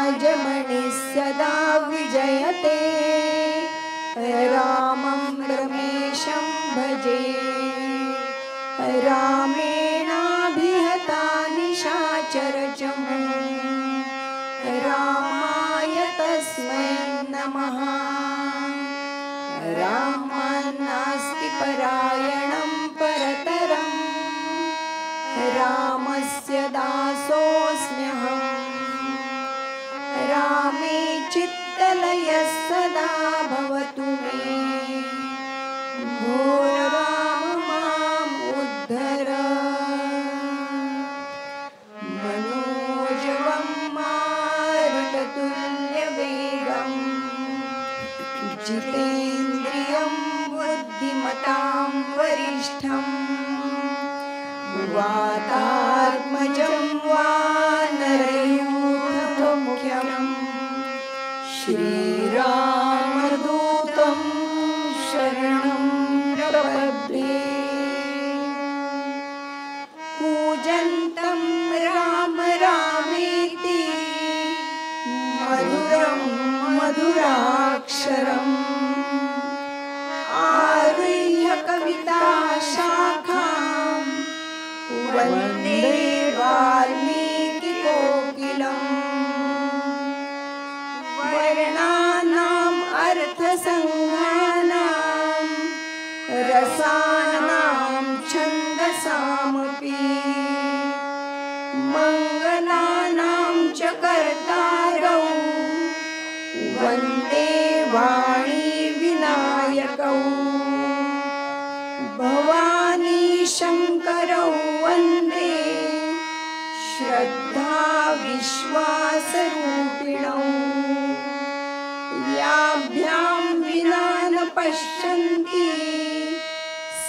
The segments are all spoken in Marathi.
विराजमणिः सदा विजयते रामं रमेशं भजे रामेणाभिहता निशाचरचमू रामाय तस्मै नमः रामान्नास्ति परायणं परतरं रामस्य दासोऽस्म्यहम् रामे चित्तलयः सदा भवतु मे भो राम माम् उद्धर मनोजवं मारुततुल्यवेगं जितेन्द्रियं बुद्धिमतां वरिष्ठं वातात्मजं वानरयूथमुख्यं श्रीरामदूतं शरणं प्रपद्ये पूजन्तं राम रामेति मधुरं मधुराक्षरम् आरुह्य कविताशाखां वन्दे वाल्मीकिकोकिलम् वर्णानाम् अर्थसङ्ग्रहाणां रसानां छन्दसामपि मङ्गलानां च कर्तारौ वन्दे वाणी विनायकौ भवानी शङ्करौ वन्दे श्रद्धा विश्वासरूपिणौ याभ्यां विना न पश्यन्ति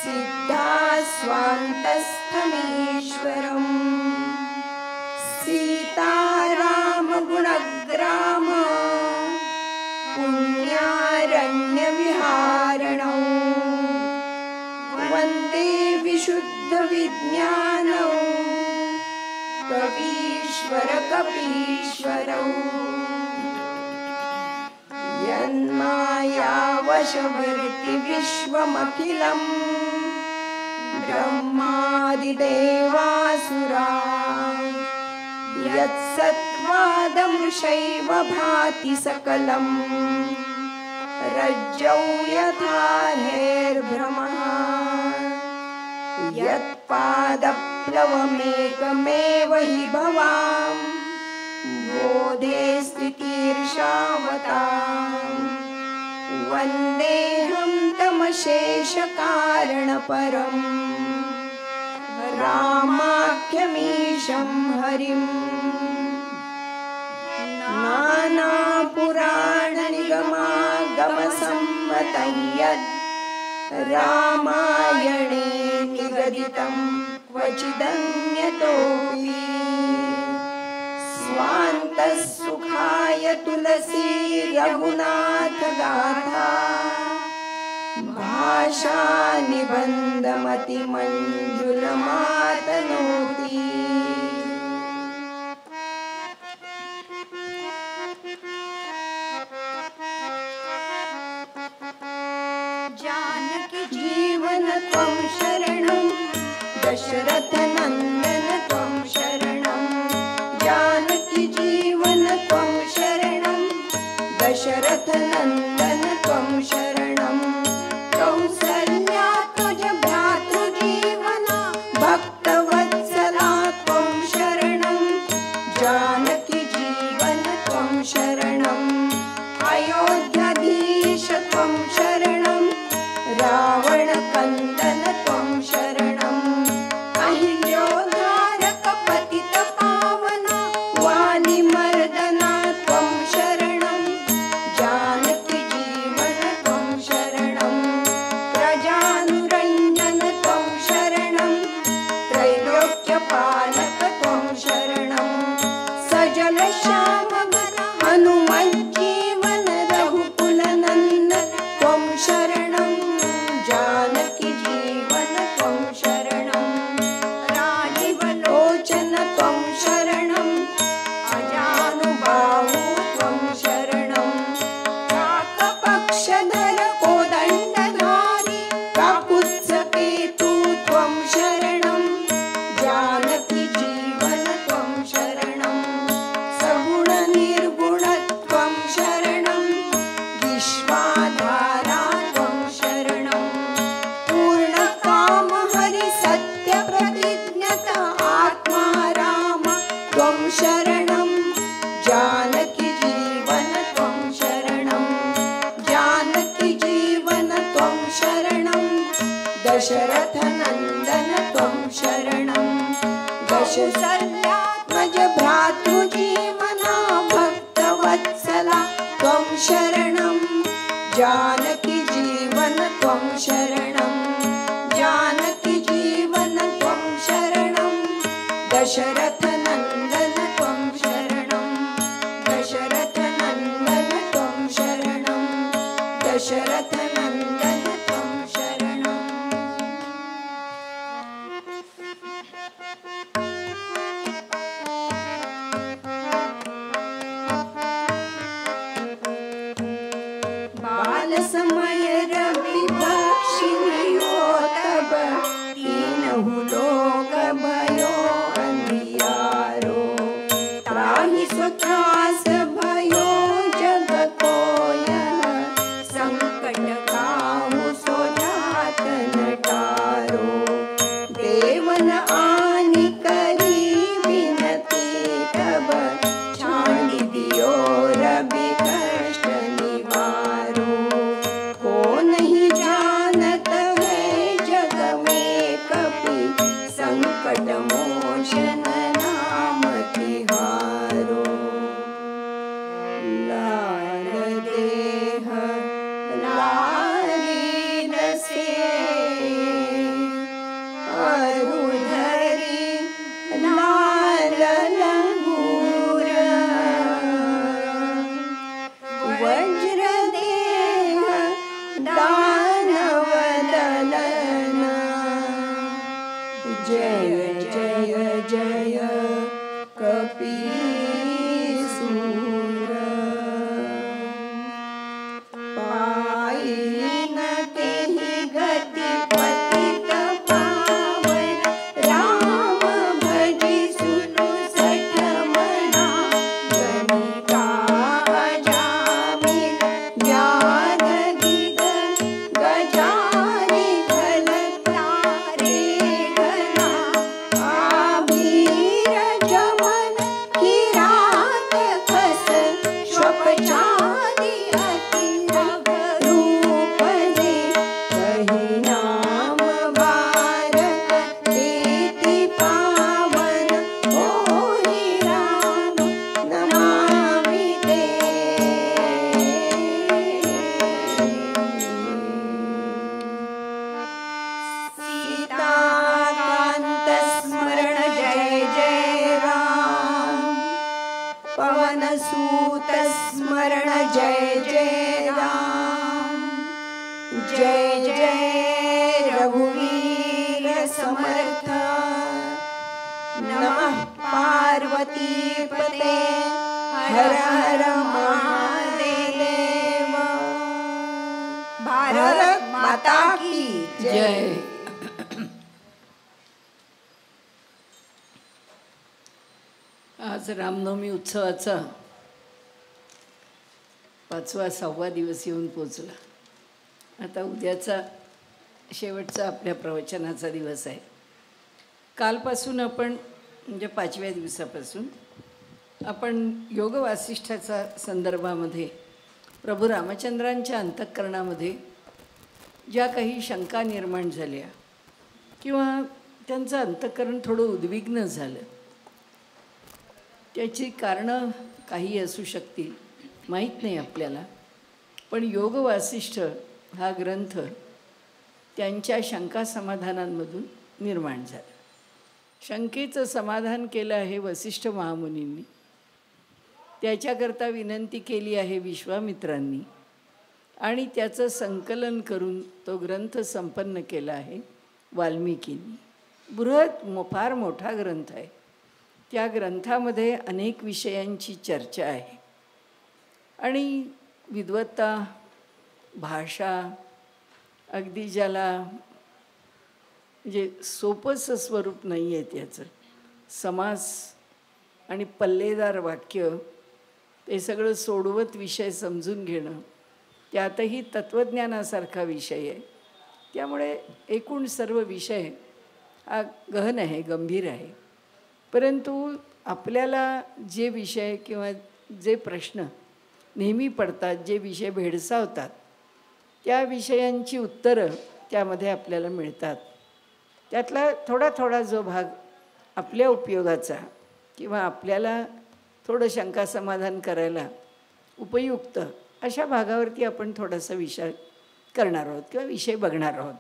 सिद्धा स्वान्तस्थमीश्वरम् सीतारामगुणग्राम पुण्यारण्यविहारणौ वन्दे विशुद्धविज्ञानौ कवीश्वर कपीश्वरौ यन्मायावशवर्ति विश्वमखिलं ब्रह्मादिदेवासुरा यत्सत्त्वादमृषैव भाति सकलम् रज्जौ यथा हेर्भ्रमः यत्पादप्लवमेकमेव हि भवां बोधे स्थितिर्षावताम् वन्देऽहं तमशेषकारणपरम् रामाख्यमीशं हरिम् नानापुराणनिगमागमसम्मतं यद् रामायणे निगदितं क्वचिदन्यतोऽपि स्वान्तः सुखाय तुलसी रघुनाथगाथा भाषा निबन्धमतिमञ्जुलमातनोति जानकी जीवन त्वं शरणं दशरथ नंदन त्वं शरणं जानकी जीवन त्वं शरणं दशरथ नंदन त्वं शरणं कौसल्या तुज भ्रातृजीवना भक्तवत्सला त्वं शरणं जानकी जीवन त्वं शरणं अयोध्याधीश त्वं शरणं रावणकन्दन त्वं शरणं अहिल्योद्धारक पतितपावना वाणिमर्दना त्वं शरणं जानकी जीवन त्वं शरणं प्रजानुरञ्जन त्वं शरणं त्रैलोक्यपालक त्वं शरणं सजलश्याम हनुमज्जीवन रघुकुलनन्दन त्वं शरणं जानकी जीवन त्वं शरणं राजीवलोचन त्वं शरणं अजानुबाहु त्वं शरणं जानकी जीवन त्वं शरणं जानकी जीवन त्वं शरणं दशरथ नंदन त्वं शरणं दशरथात्मज भ्रातृजीवना भक्तवत्सला त्वं शरणं जानकी जीवन त्वं शरणं जानकी जीवन त्वं शरणं दशरथ नंदन त्वं शरणं दशरथ नंदन त्वं शरणं दशरथ नंदन त्वं शरणं बाल समय रवि भक्षिणियो तब तीनहु लोक भयो अंधियारो त्राहि सुत्रास भयो जग को यह संकट काहु सो जात न टारो देवन आनि करी विनती तब छाड़ी दियो रवि कष्ट निवारो को नहीं जानत है जग में कपि संकट मोचन नाम तिहारो लाल देह लारी रसे अरुधरी लाल लंगूर वज्र देह दानव दलन जय जय जय कपीसूर पाई न तेहि गति पतित पावन राम भजि सुनु सठ मना गणिका अजामिल ज्ञान दिग गजारि घन तारे घना आभीर जमन किरात खस स्वपचारि अति रघ रूप दे कहि नाम भारत प्रीति पावन होहि राम नमामि ते सीताकांत स्मरण जय जय राम पवन सूत स्मरण जय जय राम जय जय रघुवीर समर्थ नमः पार्वती पते हर हर महादेव भारत माता की जय. आज रामनवमी उत्सवाचा 5वा-6वा दिवस येऊन पोचला. आता उद्याचा शेवटचा आपल्या प्रवचनाचा दिवस आहे. कालपासून आपण म्हणजे 5व्या दिवसापासून आपण योग वासिष्ठाचा संदर्भामध्ये प्रभू रामचंद्रांच्या अंतःकरणामध्ये ज्या काही शंका निर्माण झाल्या किंवा त्यांचं अंतःकरण थोडं उद्विग्न झालं, त्याची कारणं काही असू शकतील, माहीत नाही आपल्याला. पण योग वासिष्ठ हा ग्रंथ त्यांच्या शंका समाधानांमधून निर्माण झाला. शंकेचं समाधान केलं आहे वसिष्ठ महामुनींनी, त्याच्याकरता विनंती केली आहे विश्वामित्रांनी, आणि त्याचं संकलन करून तो ग्रंथ संपन्न केला आहे वाल्मिकींनी. फार मोठा ग्रंथ आहे. त्या ग्रंथामध्ये अनेक विषयांची चर्चा आहे आणि विद्वत्ता, भाषा, अगदी ज्याला म्हणजे सोपंसं स्वरूप नाही आहे त्याचं, समास आणि पल्लेदार वाक्य, ते सगळं सोडवत विषय समजून घेणं, त्यातही तत्त्वज्ञानासारखा विषय आहे. त्यामुळे एकूण सर्व विषय हा गहन आहे, गंभीर आहे. परंतु आपल्याला जे विषय किंवा जे प्रश्न नेहमी पडतात, जे विषय भेडसावतात, त्या विषयांची उत्तरं त्यामध्ये आपल्याला मिळतात. त्यातला थोडा थोडा जो भाग आपल्या उपयोगाचा किंवा आपल्याला थोडं शंका समाधान करायला उपयुक्त अशा भागावरती आपण थोडासा विचार करणार आहोत किंवा विषय बघणार आहोत.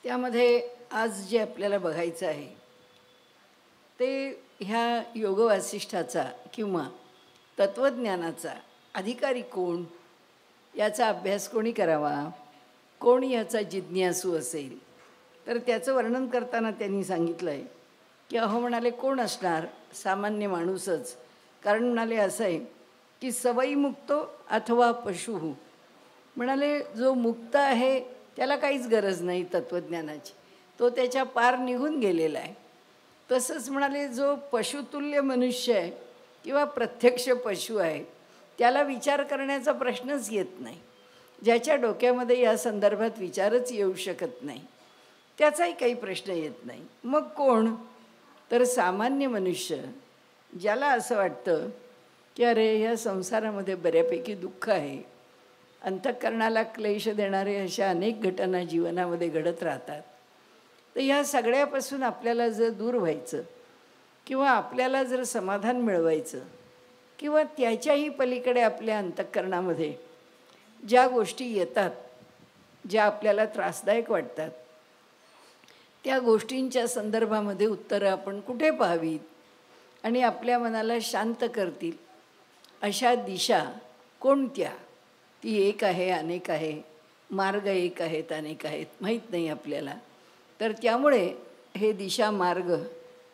त्यामध्ये आज जे आपल्याला बघायचं आहे ते ह्या योगवासिष्ठाचा किंवा तत्त्वज्ञानाचा अधिकारी कोण, याचा अभ्यास कोणी करावा, कोण याचा जिज्ञासू असेल. तर त्याचं वर्णन करताना त्यांनी सांगितलं आहे की अहो म्हणाले, कोण असणार, सामान्य माणूसच. कारण म्हणाले असं आहे की सवयी मुक्तो अथवा पशु. म्हणाले जो मुक्त आहे त्याला काहीच गरज नाही तत्त्वज्ञानाची, तो त्याच्या पार निघून गेलेला आहे. तसंच म्हणाले जो पशुतुल्य मनुष्य आहे किंवा प्रत्यक्ष पशु आहे त्याला विचार करण्याचा प्रश्नच येत नाही. ज्याच्या डोक्यामध्ये या संदर्भात विचारच येऊ शकत नाही त्याचाही काही प्रश्न येत नाही. मग कोण, तर सामान्य मनुष्य, ज्याला असं वाटतं की अरे ह्या संसारामध्ये बऱ्यापैकी दुःख आहे, अंतःकरणाला क्लेश देणारे अशा अनेक घटना जीवनामध्ये घडत राहतात. तर ह्या सगळ्यापासून आपल्याला जर दूर व्हायचं किंवा आपल्याला जर समाधान मिळवायचं किंवा त्याच्याही पलीकडे आपल्या अंतःकरणामध्ये ज्या गोष्टी येतात, ज्या आपल्याला त्रासदायक वाटतात, त्या गोष्टींच्या संदर्भामध्ये उत्तरं आपण कुठे पाहावीत आणि आपल्या मनाला शांत करतील अशा दिशा कोणत्या. ती एक आहे, अनेक आहे, मार्ग एक आहेत, अनेक आहेत, माहीत नाही आपल्याला. तर त्यामुळे हे दिशा मार्ग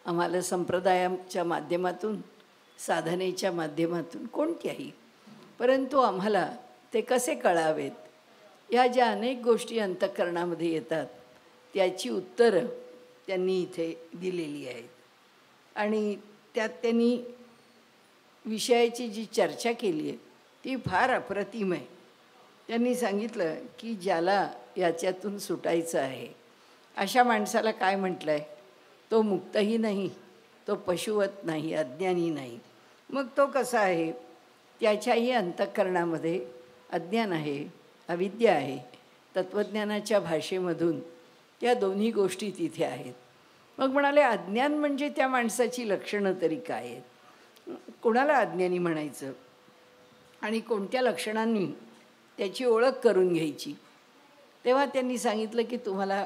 आम्हाला संप्रदायाच्या माध्यमातून, साधनेच्या माध्यमातून कोणत्याही, परंतु आम्हाला ते कसे कळावेत, ह्या ज्या अनेक गोष्टी अंतःकरणामध्ये येतात त्याची उत्तरं त्यांनी इथे दिलेली आहेत. आणि त्यात त्यांनी विषयाची जी चर्चा केली आहे ती फार अप्रतिम आहे. त्यांनी सांगितलं की ज्याला याच्यातून सुटायचं आहे अशा माणसाला काय म्हटलं आहे, तो मुक्तही नाही, तो पशुवत नाही, अज्ञानी नाही. मग तो कसा आहे, त्याच्याही अंतःकरणामध्ये अज्ञान आहे, अविद्या आहे. तत्त्वज्ञानाच्या भाषेमधून त्या दोन्ही गोष्टी तिथे आहेत. मग म्हणाले अज्ञान म्हणजे त्या माणसाची लक्षणं तरी काय आहेत, कोणाला अज्ञानी म्हणायचं आणि कोणत्या लक्षणांनी त्याची ओळख करून घ्यायची. तेव्हा त्यांनी सांगितलं की तुम्हाला,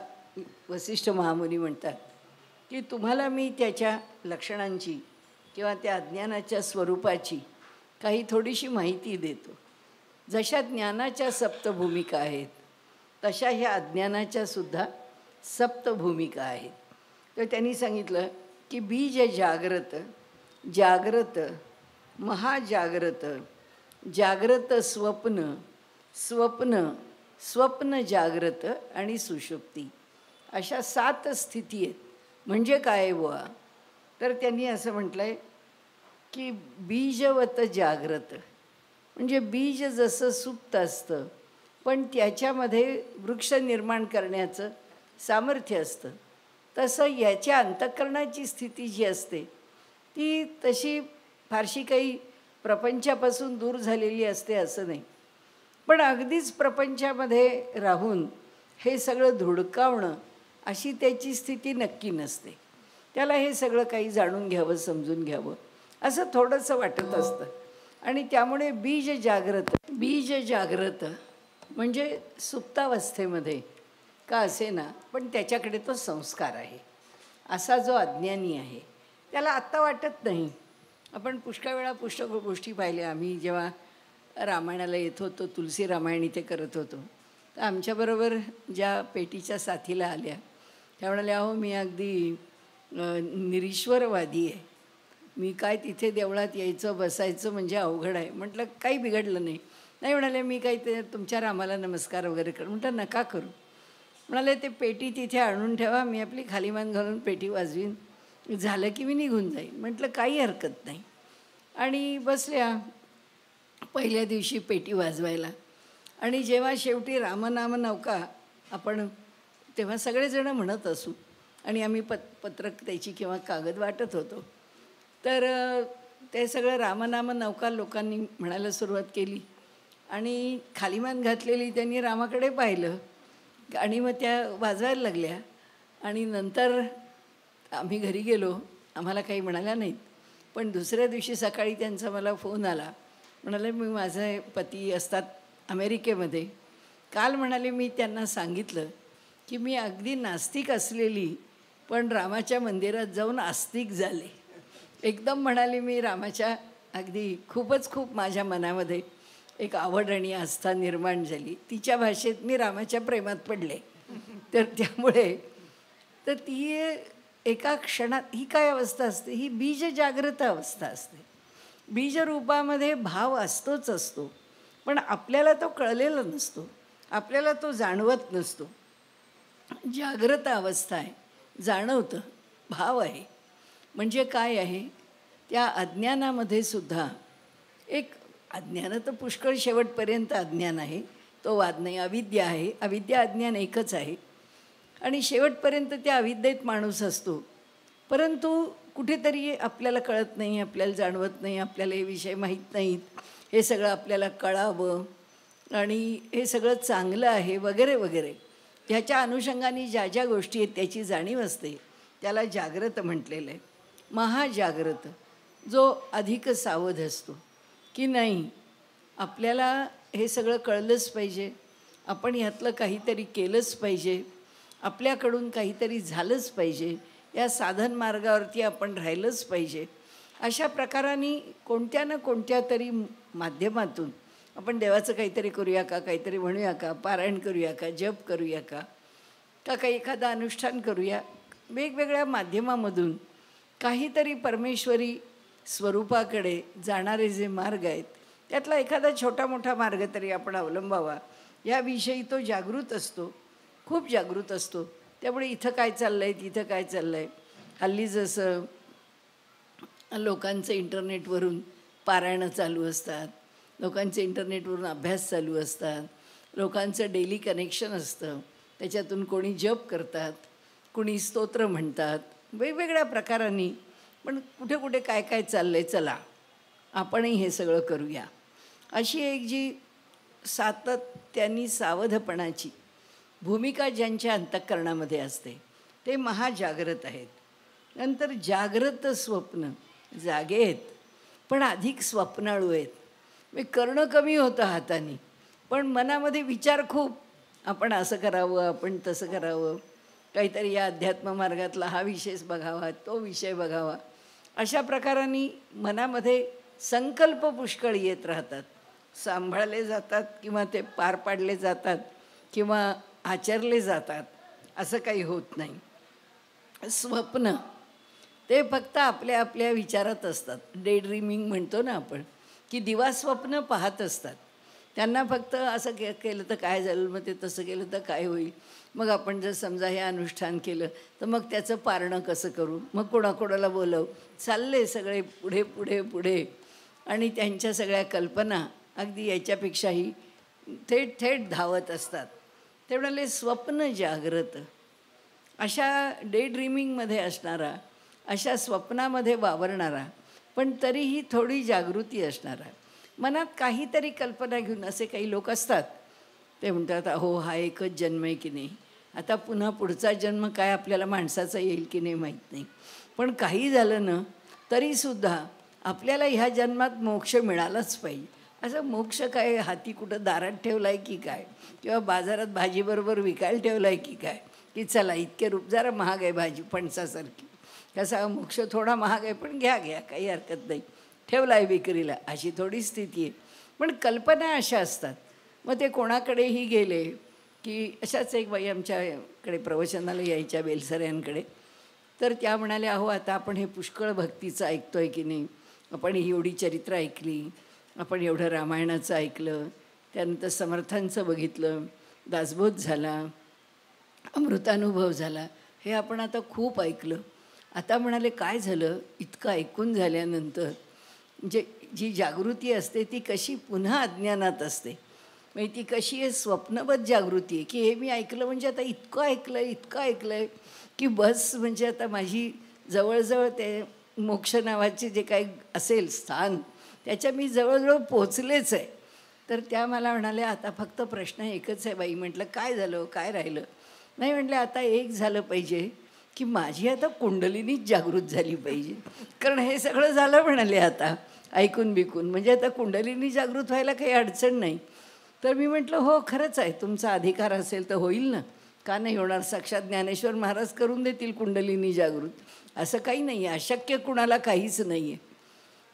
वसिष्ठ महामुनी म्हणतात की तुम्हाला मी त्याच्या लक्षणांची किंवा त्या अज्ञानाच्या स्वरूपाची काही थोडीशी माहिती देतो. जशा ज्ञानाच्या सप्तभूमिका आहेत तशा ह्या अज्ञानाच्या सुद्धा सप्तभूमिका आहेत. तर त्यांनी सांगितलं की बीज जाग्रत, जाग्रत महाजाग्रत, जाग्रत स्वप्न, स्वप्न स्वप्न जाग्रत आणि सुषुप्ती, अशा 7 स्थिती आहेत. म्हणजे काय बुवा, तर त्यांनी असं म्हटलं आहे की बीजवत जाग्रत म्हणजे बीज जसं सुप्त असतं पण त्याच्यामध्ये वृक्ष निर्माण करण्याचं सामर्थ्य असतं, तसं याच्या अंतःकरणाची स्थिती जी असते ती तशी फारशी काही प्रपंचापासून दूर झालेली असते असं नाही, पण अगदीच प्रपंचामध्ये राहून हे सगळं धुडकावणं अशी त्याची स्थिती नक्की नसते. त्याला हे सगळं काही जाणून घ्यावं, समजून घ्यावं असं थोडंसं वाटत असतं. आणि त्यामुळे बीज जाग्रत म्हणजे सुप्तावस्थेमध्ये का असे ना, पण त्याच्याकडे तो संस्कार आहे. असा जो अज्ञानी आहे त्याला आत्ता वाटत नाही. आपण पुष्कळ वेळा गोष्टी पाहिल्या. आम्ही जेव्हा रामायणाला येत होतो, तुलसी रामायण इथे करत होतो, तर आमच्याबरोबर ज्या पेटीच्या साथीला आल्या त्या म्हणाल्या, अहो मी अगदी निरीश्वरवादी आहे, मी काय तिथे देवळात यायचं बसायचं म्हणजे अवघड आहे. म्हटलं काही बिघडलं नाही. नाही म्हणाले मी काही ते तुमच्या रामाला नमस्कार वगैरे कर. म्हटलं नका करू. म्हणाले ते पेटी तिथे आणून ठेवा, मी आपली खाली मान घालून पेटी वाजवीन, झालं की मी निघून जाईन. म्हटलं काही हरकत नाही. आणि बसल्या पहिल्या दिवशी पेटी वाजवायला. आणि जेव्हा शेवटी रामनाम नौका आपण तेव्हा सगळेजण म्हणत असू आणि आम्ही पत्रक त्याची किंवा कागद वाटत होतो, तर ते सगळं रामनाम नौका लोकांनी म्हणायला सुरुवात केली आणि खालीमान घातलेली त्यांनी रामाकडे पाहिलं आणि मग त्या वाजवायला लागल्या. आणि नंतर आम्ही घरी गेलो, आम्हाला काही म्हणाल्या नाहीत. पण दुसऱ्या दिवशी सकाळी त्यांचा मला फोन आला. म्हणाले मी माझे पती असतात अमेरिकेमध्ये. काल म्हणाले मी त्यांना सांगितलं की मी अगदी नास्तिक असलेली पण रामाच्या मंदिरात जाऊन आस्तिक झाले. एकदम म्हणाले मी रामाच्या अगदी खूप माझ्या मनामध्ये एक आवड आणि आस्था निर्माण झाली. तिच्या भाषेत मी रामाच्या प्रेमात पडले. तर त्यामुळे तर ती एका क्षणात ही काय अवस्था असते, ही बीज जागृत अवस्था असते. बीजरूपामध्ये भाव असतोच असतो, पण आपल्याला तो कळलेला नसतो, आपल्याला तो जाणवत नसतो. जागृत अवस्था आहे, जाणवतं, भाव आहे. म्हणजे काय आहे, त्या अज्ञानामध्ये सुद्धा एक अज्ञान तर पुष्कळ शेवटपर्यंत अज्ञान आहे, तो वाद नाही. अविद्या आहे, अविद्या अज्ञान एकच आहे आणि शेवटपर्यंत त्या अविद्येत माणूस असतो. परंतु कुठेतरी आपल्याला कळत नाही, आपल्याला जाणवत नाही, आपल्याला हे विषय माहीत नाहीत, हे सगळं आपल्याला कळावं आणि हे सगळं चांगलं आहे वगैरे वगैरे. ह्याच्या अनुषंगाने ज्या ज्या गोष्टी आहेत त्याची जाणीव असते, त्याला जागृत म्हटलेलं आहे. महाजागृत जो अधिक सावध असतो की नाही आपल्याला हे सगळं कळलंच पाहिजे, आपण ह्यातलं काहीतरी केलंच पाहिजे, आपल्याकडून काहीतरी झालंच पाहिजे, या साधन मार्गावरती आपण राहिलंच पाहिजे. अशा प्रकाराने कोणत्या ना कोणत्या तरी माध्यमातून आपण देवाचं काहीतरी करूया का, काहीतरी म्हणूया का, पारायण करूया का, जप करूया का, का काही एखादं अनुष्ठान करूया. वेगवेगळ्या माध्यमामधून काहीतरी परमेश्वरी स्वरूपाकडे जाणारे जे मार्ग आहेत त्यातला एखादा छोटा मोठा मार्ग तरी आपण अवलंबावा, याविषयी तो जागृत असतो, खूप जागृत असतो. त्यामुळे इथं काय चाललं आहे, तिथं काय चाललं आहे. हल्ली जसं लोकांचं इंटरनेटवरून पारायणं चालू असतात, लोकांचे इंटरनेटवरून अभ्यास चालू असतात, लोकांचं डेली कनेक्शन असतं, त्याच्यातून कोणी जप करतात, कोणी स्तोत्र म्हणतात, वेगवेगळ्या प्रकारांनी. पण कुठे कुठे काय काय चाललं आहे, चला आपणही हे सगळं करूया, अशी एक जी सातत्याने सावधपणाची भूमिका ज्यांच्या अंतःकरणामध्ये असते ते महाजागृत आहेत. नंतर जागृत स्वप्न, जागे आहेत पण अधिक स्वप्नाळू आहेत. मी करणं कमी होतं हाताने, पण मनामध्ये विचार खूप, आपण असं करावं, आपण तसं करावं, काहीतरी या अध्यात्म मार्गातला हा विषयच बघावा, तो विषय बघावा. अशा प्रकाराने मनामध्ये संकल्प पुष्कळ येत राहतात, सांभाळले जातात किंवा ते पार पाडले जातात किंवा आचरले जातात, असं काही होत नाही. स्वप्न ते फक्त आपल्या आपल्या विचारात असतात. डे ड्रीमिंग म्हणतो ना आपण, की दिवास्वप्न पाहत असतात. त्यांना फक्त असं केलं तर काय झालं, मग ते तसं केलं तर काय होईल, मग आपण जर समजा हे अनुष्ठान केलं तर मग त्याचं पारणं कसं करू, मग कोणाकोणाला बोलव, चालले सगळे पुढे पुढे पुढे. आणि त्यांच्या सगळ्या कल्पना अगदी याच्यापेक्षाही थेट थेट धावत असतात. ते म्हणाले स्वप्न जागृत, अशा डे ड्रीमिंगमध्ये असणारा, अशा स्वप्नामध्ये वावरणारा, पण तरीही थोडी जागृती असणारा, मनात काहीतरी कल्पना घेऊन असे काही लोक असतात. ते म्हणतात अहो हा एकच जन्म आहे की नाही, आता पुन्हा पुढचा जन्म काय आपल्याला माणसाचा येईल की नाही माहीत नाही, पण काही झालं ना तरीसुद्धा आपल्याला ह्या जन्मात मोक्ष मिळालाच पाहिजे. असं मोक्ष काय हाती कुठं दारात ठेवला आहे की काय, किंवा बाजारात भाजीबरोबर विकायला ठेवला आहे की काय, की चला इतके रूप, जरा महाग आहे भाजी फणसासारखी, कसा मोक्ष थोडा महाग आहे पण घ्या घ्या काही हरकत नाही, ठेवला आहे विक्रीला, अशी थोडी स्थिती आहे. पण कल्पना अशा असतात. मग ते कोणाकडेही गेले की अशाच एक बाई आमच्याकडे प्रवचनाला यायच्या बेलसऱ्यांकडे, तर त्या म्हणाल्या अहो आता आपण हे पुष्कळ भक्तीचं ऐकतो आहे की नाही, आपण ही एवढी चरित्र ऐकली, आपण एवढं रामायणाचं ऐकलं, त्यानंतर समर्थांचं बघितलं, दासबोध झाला, अमृतानुभव झाला, हे आपण आता खूप ऐकलं. आता म्हणाले काय झालं, इतकं ऐकून झाल्यानंतर म्हणजे जी जागृती असते ती कशी पुन्हा अज्ञानात असते, म्हणजे ती कशी आहे स्वप्नबद्ध जागृती आहे, की हे मी ऐकलं म्हणजे आता इतकं ऐकलं आहे की बस, म्हणजे आता माझी जवळजवळ ते मोक्ष नावाचे जे काही असेल स्थान, त्याच्या मी जवळजवळ पोचलेच आहे. तर त्या मला म्हणाल्या, आता फक्त प्रश्न एकच आहे बाई. म्हटलं काय झालं, काय राहिलं? नाही म्हटलं, आता एक झालं पाहिजे की माझी आता कुंडलिनीच जागृत झाली पाहिजे. कारण हे सगळं झालं म्हणाले आता ऐकून बिकून, म्हणजे आता कुंडलिनी जागृत व्हायला काही अडचण नाही. तर मी म्हटलं हो खरंच आहे, तुमचा अधिकार असेल तर होईल ना, का नाही होणार? साक्षात ज्ञानेश्वर महाराज करून देतील कुंडलिनी जागृत, असं काही नाही आहे, अशक्य कुणाला काहीच नाही आहे.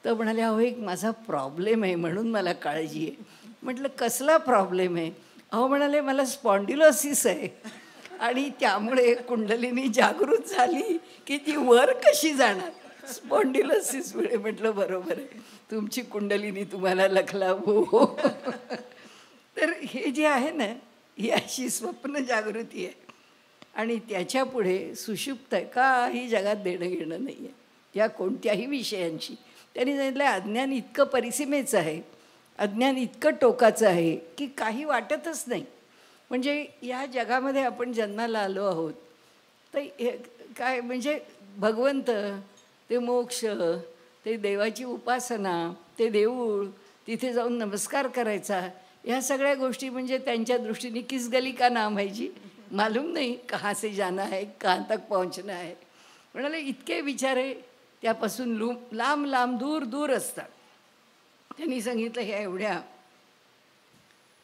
तर म्हणाले अहो एक माझा प्रॉब्लेम आहे म्हणून मला काळजी आहे. म्हटलं कसला प्रॉब्लेम आहे? अहो म्हणाले मला स्पॉन्डिलोसिस आहे आणि त्यामुळे कुंडलिनी जागृत झाली की ती वर कशी जाणार स्पॉन्डिलोसिसमुळे. म्हटलं बरोबर आहे, तुमची कुंडलिनी तुम्हाला लखलावो. तर हे जे आहे ना, ही अशी स्वप्न जागृती आहे आणि त्याच्या पुढे सुषुप्त आहे, काही जगात देणं घेणं नाही आहे त्या कोणत्याही विषयांशी. त्यांनी सांगितलं अज्ञान इतकं परिसीमेचं आहे, अज्ञान इतकं टोकाचं आहे की काही वाटतच नाही. म्हणजे या जगामध्ये आपण जन्माला आलो आहोत तर हे काय म्हणजे भगवंत, ते मोक्ष, ते देवाची उपासना, ते देऊळ, तिथे जाऊन नमस्कार करायचा, ह्या सगळ्या गोष्टी म्हणजे त्यांच्या दृष्टीने किस गली का नाम है जी, मालूम नाही कहाँ से जाना है, कहाँ तक पहुंचना है. म्हणाले इतके विचार आहे त्यापासून लांब लांब दूर दूर असतात. त्यांनी सांगितलं ह्या एवढ्या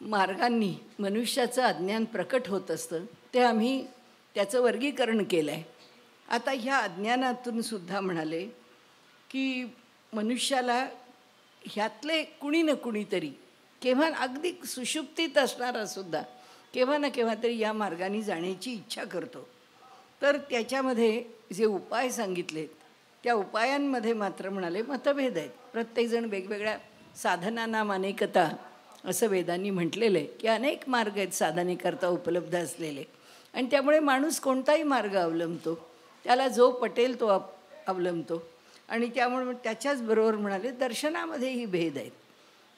मार्गांनी मनुष्याचं अज्ञान प्रकट होत असतं, ते आम्ही त्याचं वर्गीकरण केलं आहे. आता ह्या अज्ञानातून सुद्धा म्हणाले की मनुष्याला ह्यातले कुणी ना कुणीतरी केव्हा अगदी सुषुप्तीत असणारा सुद्धा केव्हा ना केव्हा तरी या मार्गाने जाण्याची इच्छा करतो. तर त्याच्यामध्ये जे उपाय सांगितलेत त्या उपायांमध्ये मात्र म्हणाले मतभेद आहेत. प्रत्येकजण वेगवेगळ्या साधनांना अनेकता असं वेदांनी म्हटलेलं आहे की अनेक मार्ग आहेत साधनेकरता उपलब्ध असलेले, आणि त्यामुळे माणूस कोणताही मार्ग अवलंबतो, त्याला जो पटेल तो अवलंबतो. आणि त्यामुळे त्याच्याचबरोबर म्हणाले दर्शनामध्येही भेद आहेत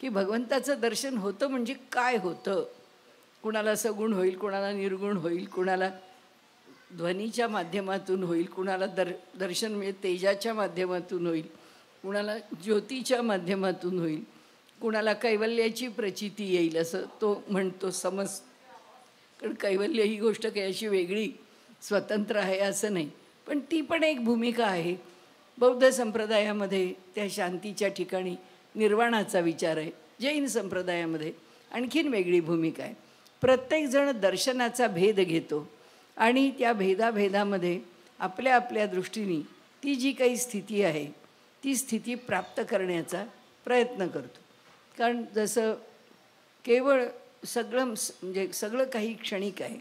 की भगवंताचं दर्शन होतं म्हणजे काय होतं. कुणाला सगुण होईल, कुणाला निर्गुण होईल, कुणाला ध्वनीच्या माध्यमातून होईल, कुणाला दर्शन म्हणजे तेजाच्या माध्यमातून होईल, कुणाला ज्योतीच्या माध्यमातून होईल, कुणाला कैवल्याची प्रचिती येईल असं तो म्हणतो समज. कारण कैवल्य ही गोष्ट काही अशी वेगळी स्वतंत्र आहे असं नाही, पण ती पण एक भूमिका आहे. बौद्ध संप्रदायामध्ये त्या शांतीच्या ठिकाणी निर्वाणाचा विचार आहे. जैन संप्रदायामध्ये आणखीन वेगळी भूमिका आहे. प्रत्येकजण दर्शनाचा भेद घेतो आणि त्या भेदाभेदामध्ये आपल्या आपल्या दृष्टीने ती जी काही स्थिती आहे ती स्थिती प्राप्त करण्याचा प्रयत्न करतो. कारण जसं केवळ सगळं म्हणजे सगळं काही क्षणिक आहे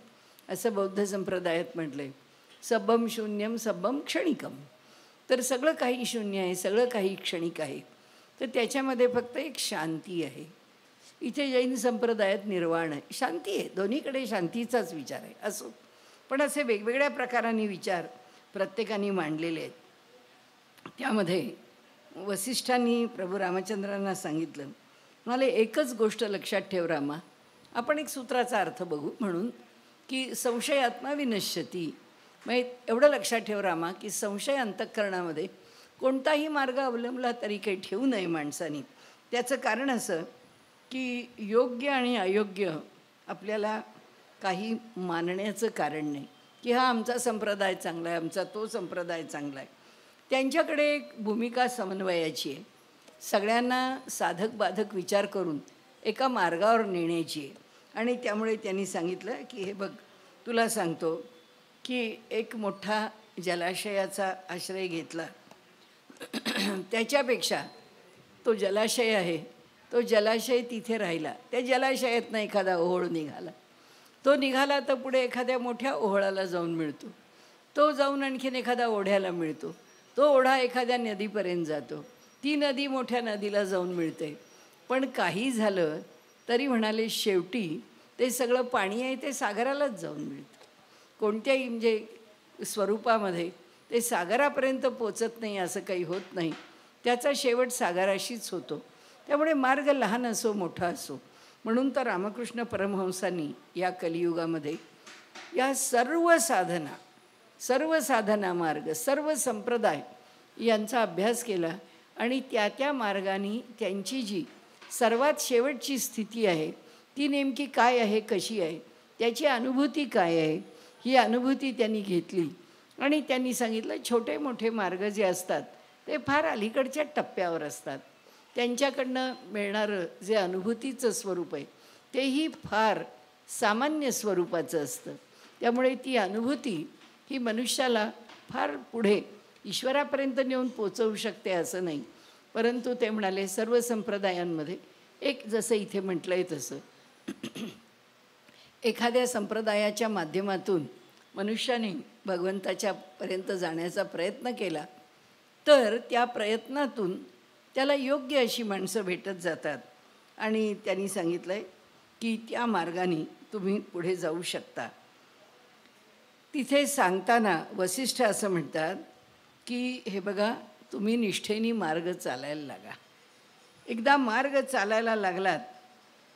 असं बौद्ध संप्रदायात म्हटलं आहे, सबम शून्यम सबम क्षणिकम. तर सगळं काही शून्य आहे, सगळं काही क्षणिक आहे. तर त्याच्यामध्ये फक्त एक शांती आहे. इथे जैन संप्रदायात निर्वाण आहे, शांती आहे, दोन्हीकडे शांतीचाच विचार आहे. असो, पण असे वेगवेगळ्या प्रकारांनी विचार प्रत्येकाने मांडलेले आहेत. त्यामध्ये वसिष्ठांनी प्रभू रामचंद्रांना सांगितलं, मला एकच गोष्ट लक्षात ठेव रामा, आपण एक सूत्राचा अर्थ बघू म्हणून की संशयात्मा विनश्यती. मग एवढं लक्षात ठेव रामा की संशय अंतःकरणामध्ये कोणताही मार्ग अवलंबला तरी काही ठेवू नये माणसाने. त्याचं कारण असं की योग्य आणि अयोग्य आपल्याला काही मानण्याचं कारण नाही की हा आमचा संप्रदाय चांगला आहे, आमचा तो संप्रदाय चांगला आहे. त्यांच्याकडे एक भूमिका समन्वयाची आहे, सगळ्यांना साधक बाधक विचार करून एका मार्गावर नेण्याची आहे. आणि त्यामुळे त्यांनी सांगितलं की हे बघ, तुला सांगतो की एक मोठा जलाशयाचा आश्रय घेतला, त्याच्यापेक्षा तो जलाशय आहे, तो जलाशय तिथे राहिला, त्या जलाशयातनं एखादा ओहोळ निघाला, तो निघाला तर पुढे एखाद्या मोठ्या ओहोळाला जाऊन मिळतो, तो जाऊन आणखीन एखादा ओढ्याला मिळतो, तो ओढा एखाद्या नदीपर्यंत जातो, ती नदी मोठ्या नदीला जाऊन मिळते. पण काही झालं तरी म्हणाले शेवटी ते सगळं पाणी आहे ते सागरालाच जाऊन मिळतं. कोणत्याही म्हणजे स्वरूपामध्ये ते सागरापर्यंत पोचत नाही असं काही होत नाही, त्याचा शेवट सागराशीच होतो. त्यामुळे मार्ग लहान असो मोठा असो, म्हणून तर रामकृष्ण परमहंसांनी या कलियुगामध्ये या सर्व साधना मार्ग, सर्व संप्रदाय यांचा अभ्यास केला आणि त्या त्या मार्गाने त्यांची जी सर्वात शेवटची स्थिती आहे ती नेमकी काय आहे, कशी आहे, त्याची अनुभूती काय आहे, ही अनुभूती त्यांनी घेतली. आणि त्यांनी सांगितलं छोटे मोठे मार्ग जे असतात ते फार अलीकडच्या टप्प्यावर असतात. त्यांच्याकडनं मिळणारं जे अनुभूतीचं स्वरूप आहे तेही फार सामान्य स्वरूपाचं असतं. त्यामुळे ती अनुभूती ही मनुष्याला फार पुढे ईश्वरापर्यंत नेऊन पोचवू शकते असं नाही. परंतु ते म्हणाले सर्व संप्रदायांमध्ये एक, जसं इथे म्हटलं आहे तसं, एखाद्या संप्रदायाच्या माध्यमातून मनुष्याने भगवंताच्यापर्यंत जाण्याचा प्रयत्न केला तर त्या प्रयत्नातून त्याला योग्य अशी माणसं भेटत जातात. आणि त्यांनी सांगितलं आहे की त्या मार्गाने तुम्ही पुढे जाऊ शकता. तिथे सांगताना वसिष्ठ असं म्हणतात की हे बघा, तुम्ही निष्ठेने मार्ग चालायला लागा. एकदा मार्ग चालायला लागलात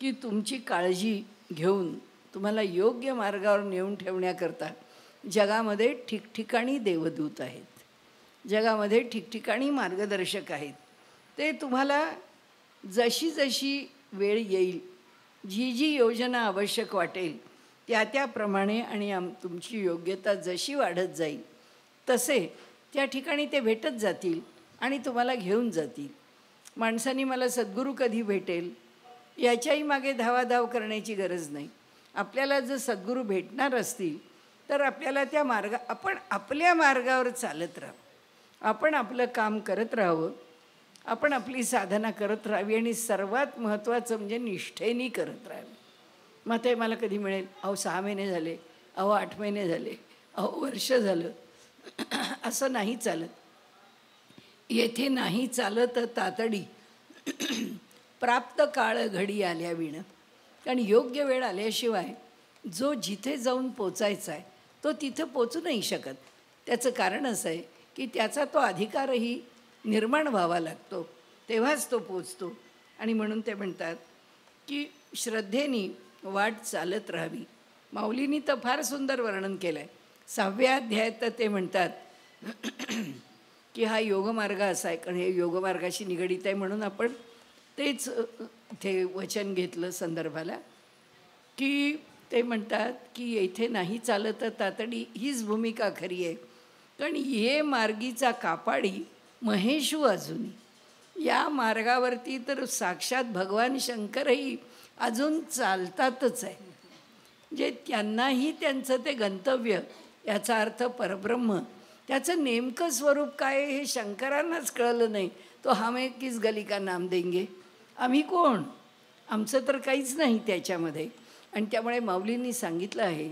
की तुमची काळजी घेऊन तुम्हाला योग्य मार्गावर नेऊन ठेवण्याकरता जगामध्ये ठिकठिकाणी देवदूत आहेत, जगामध्ये ठिकठिकाणी मार्गदर्शक आहेत. ते तुम्हाला जशी जशी वेळ येईल, जी जी योजना आवश्यक वाटेल त्या त्याप्रमाणे आणि तुमची योग्यता जशी वाढत जाईल तसे त्या ठिकाणी ते भेटत जातील आणि तुम्हाला घेऊन जातील. माणसांनी मला सद्गुरू कधी भेटेल याच्याही मागे धावाधाव करण्याची गरज नाही. आपल्याला जर सद्गुरू भेटणार असतील तर आपल्याला त्या आपण आपल्या मार्गावर चालत राहावं, आपण आपलं काम करत राहावं, आपण आपली साधना करत राहावी आणि सर्वात महत्त्वाचं म्हणजे निष्ठेने करत राहावी. मग ते मला कधी मिळेल, अहो 6 महिने झाले, अहो 8 महिने झाले, अहो वर्ष झालं, असं नाही चालत. येथे नाही चालत तातडी प्राप्त काळ घडी आल्या विण. कारण योग्य वेळ आल्याशिवाय जो जिथे जाऊन पोचायचा आहे तो तिथं पोचू नाही शकत. त्याचं कारण असं आहे की त्याचा तो अधिकारही निर्माण व्हावा लागतो, तेव्हाच तो पोचतो. आणि म्हणून ते म्हणतात की श्रद्धेने वाट चालत राहावी. माऊलींनी तर फार सुंदर वर्णन केलं आहे. 6व्या अध्यायात तर ते म्हणतात की हा योगमार्ग असा आहे, कारण हे योगमार्गाशी निगडीत आहे म्हणून आपण तेच ते वचन घेतलं संदर्भाला. की ते म्हणतात की येथे नाही चालत तातडी हीच भूमिका खरी आहे. कारण ये मार्गीचा कापाडी महेशू अजूनही. या मार्गावरती तर साक्षात भगवान शंकरही अजून चालतातच आहे. जे त्यांनाही त्यांचं ते गंतव्य, याचा अर्थ परब्रह्म, त्याचं नेमकं स्वरूप काय हे शंकरांनाच कळलं नाही. तो हम एक किस गली का नाम देंगे, आम्ही कोण, आमचं तर काहीच नाही त्याच्यामध्ये. आणि त्यामुळे माऊलींनी सांगितलं आहे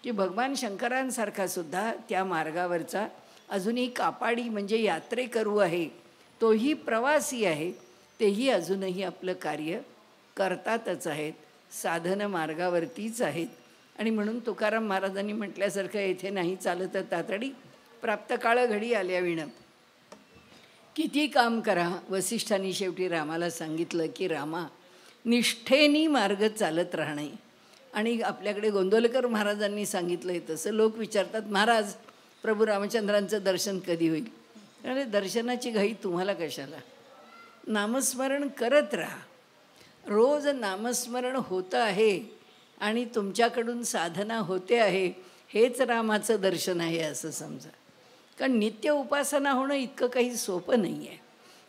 की भगवान शंकरांसारखा सुद्धा त्या मार्गावरचा अजूनही कापाडी म्हणजे यात्रेकरू आहे, तोही प्रवासी आहे, तेही अजूनही आपलं कार्य करतातच आहेत, साधन मार्गावरतीच आहेत. आणि म्हणून तुकाराम महाराजांनी म्हटल्यासारखं येथे नाही चालत तातडी प्राप्त काळ घडी आल्या विण. किती काम करा. वसिष्ठांनी शेवटी रामाला सांगितलं की रामा, निष्ठेनी मार्ग चालत राहणे. आणि आपल्याकडे गोंदवलेकर महाराजांनी सांगितलं आहे तसं लोक विचारतात, महाराज प्रभू रामचंद्रांचं दर्शन कधी होईल? अरे दर्शनाची घाई तुम्हाला कशाला? नामस्मरण करत राहा. रोज नामस्मरण होतं आहे आणि तुमच्याकडून साधना होते आहे, हेच रामाचं दर्शन आहे असं समजा. कारण नित्य उपासना होणं इतकं काही सोपं नाही आहे.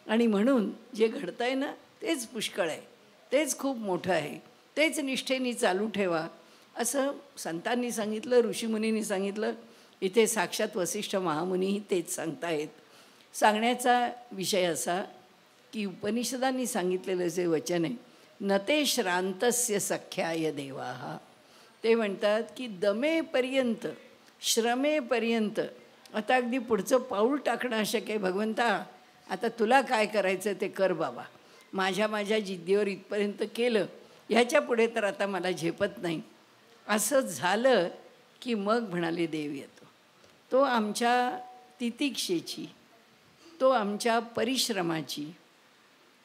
आणि म्हणून जे घडतं आहे ना तेच पुष्कळ आहे, तेच खूप मोठं आहे, तेच निष्ठेने चालू ठेवा असं संतांनी सांगितलं, ऋषीमुनींनी सांगितलं. इथे साक्षात वसिष्ठ महामुनीही तेच सांगतायत. सांगण्याचा विषय असा की उपनिषदांनी सांगितलेलं जे वचन आहे, न ते श्रांतस्य सख्याय देवाहा. ते म्हणतात की दमेपर्यंत, श्रमेपर्यंत, आता अगदी पुढचं पाऊल टाकणं अशक्य आहे. भगवंता आता तुला काय करायचं ते कर बाबा, माझ्या जिद्दीवर इथपर्यंत केलं, ह्याच्या पुढे तर आता मला झेपत नाही. असं झालं की मग म्हणाले देव येतो. तो आमच्या तितिक्षेची, तो आमच्या परिश्रमाची,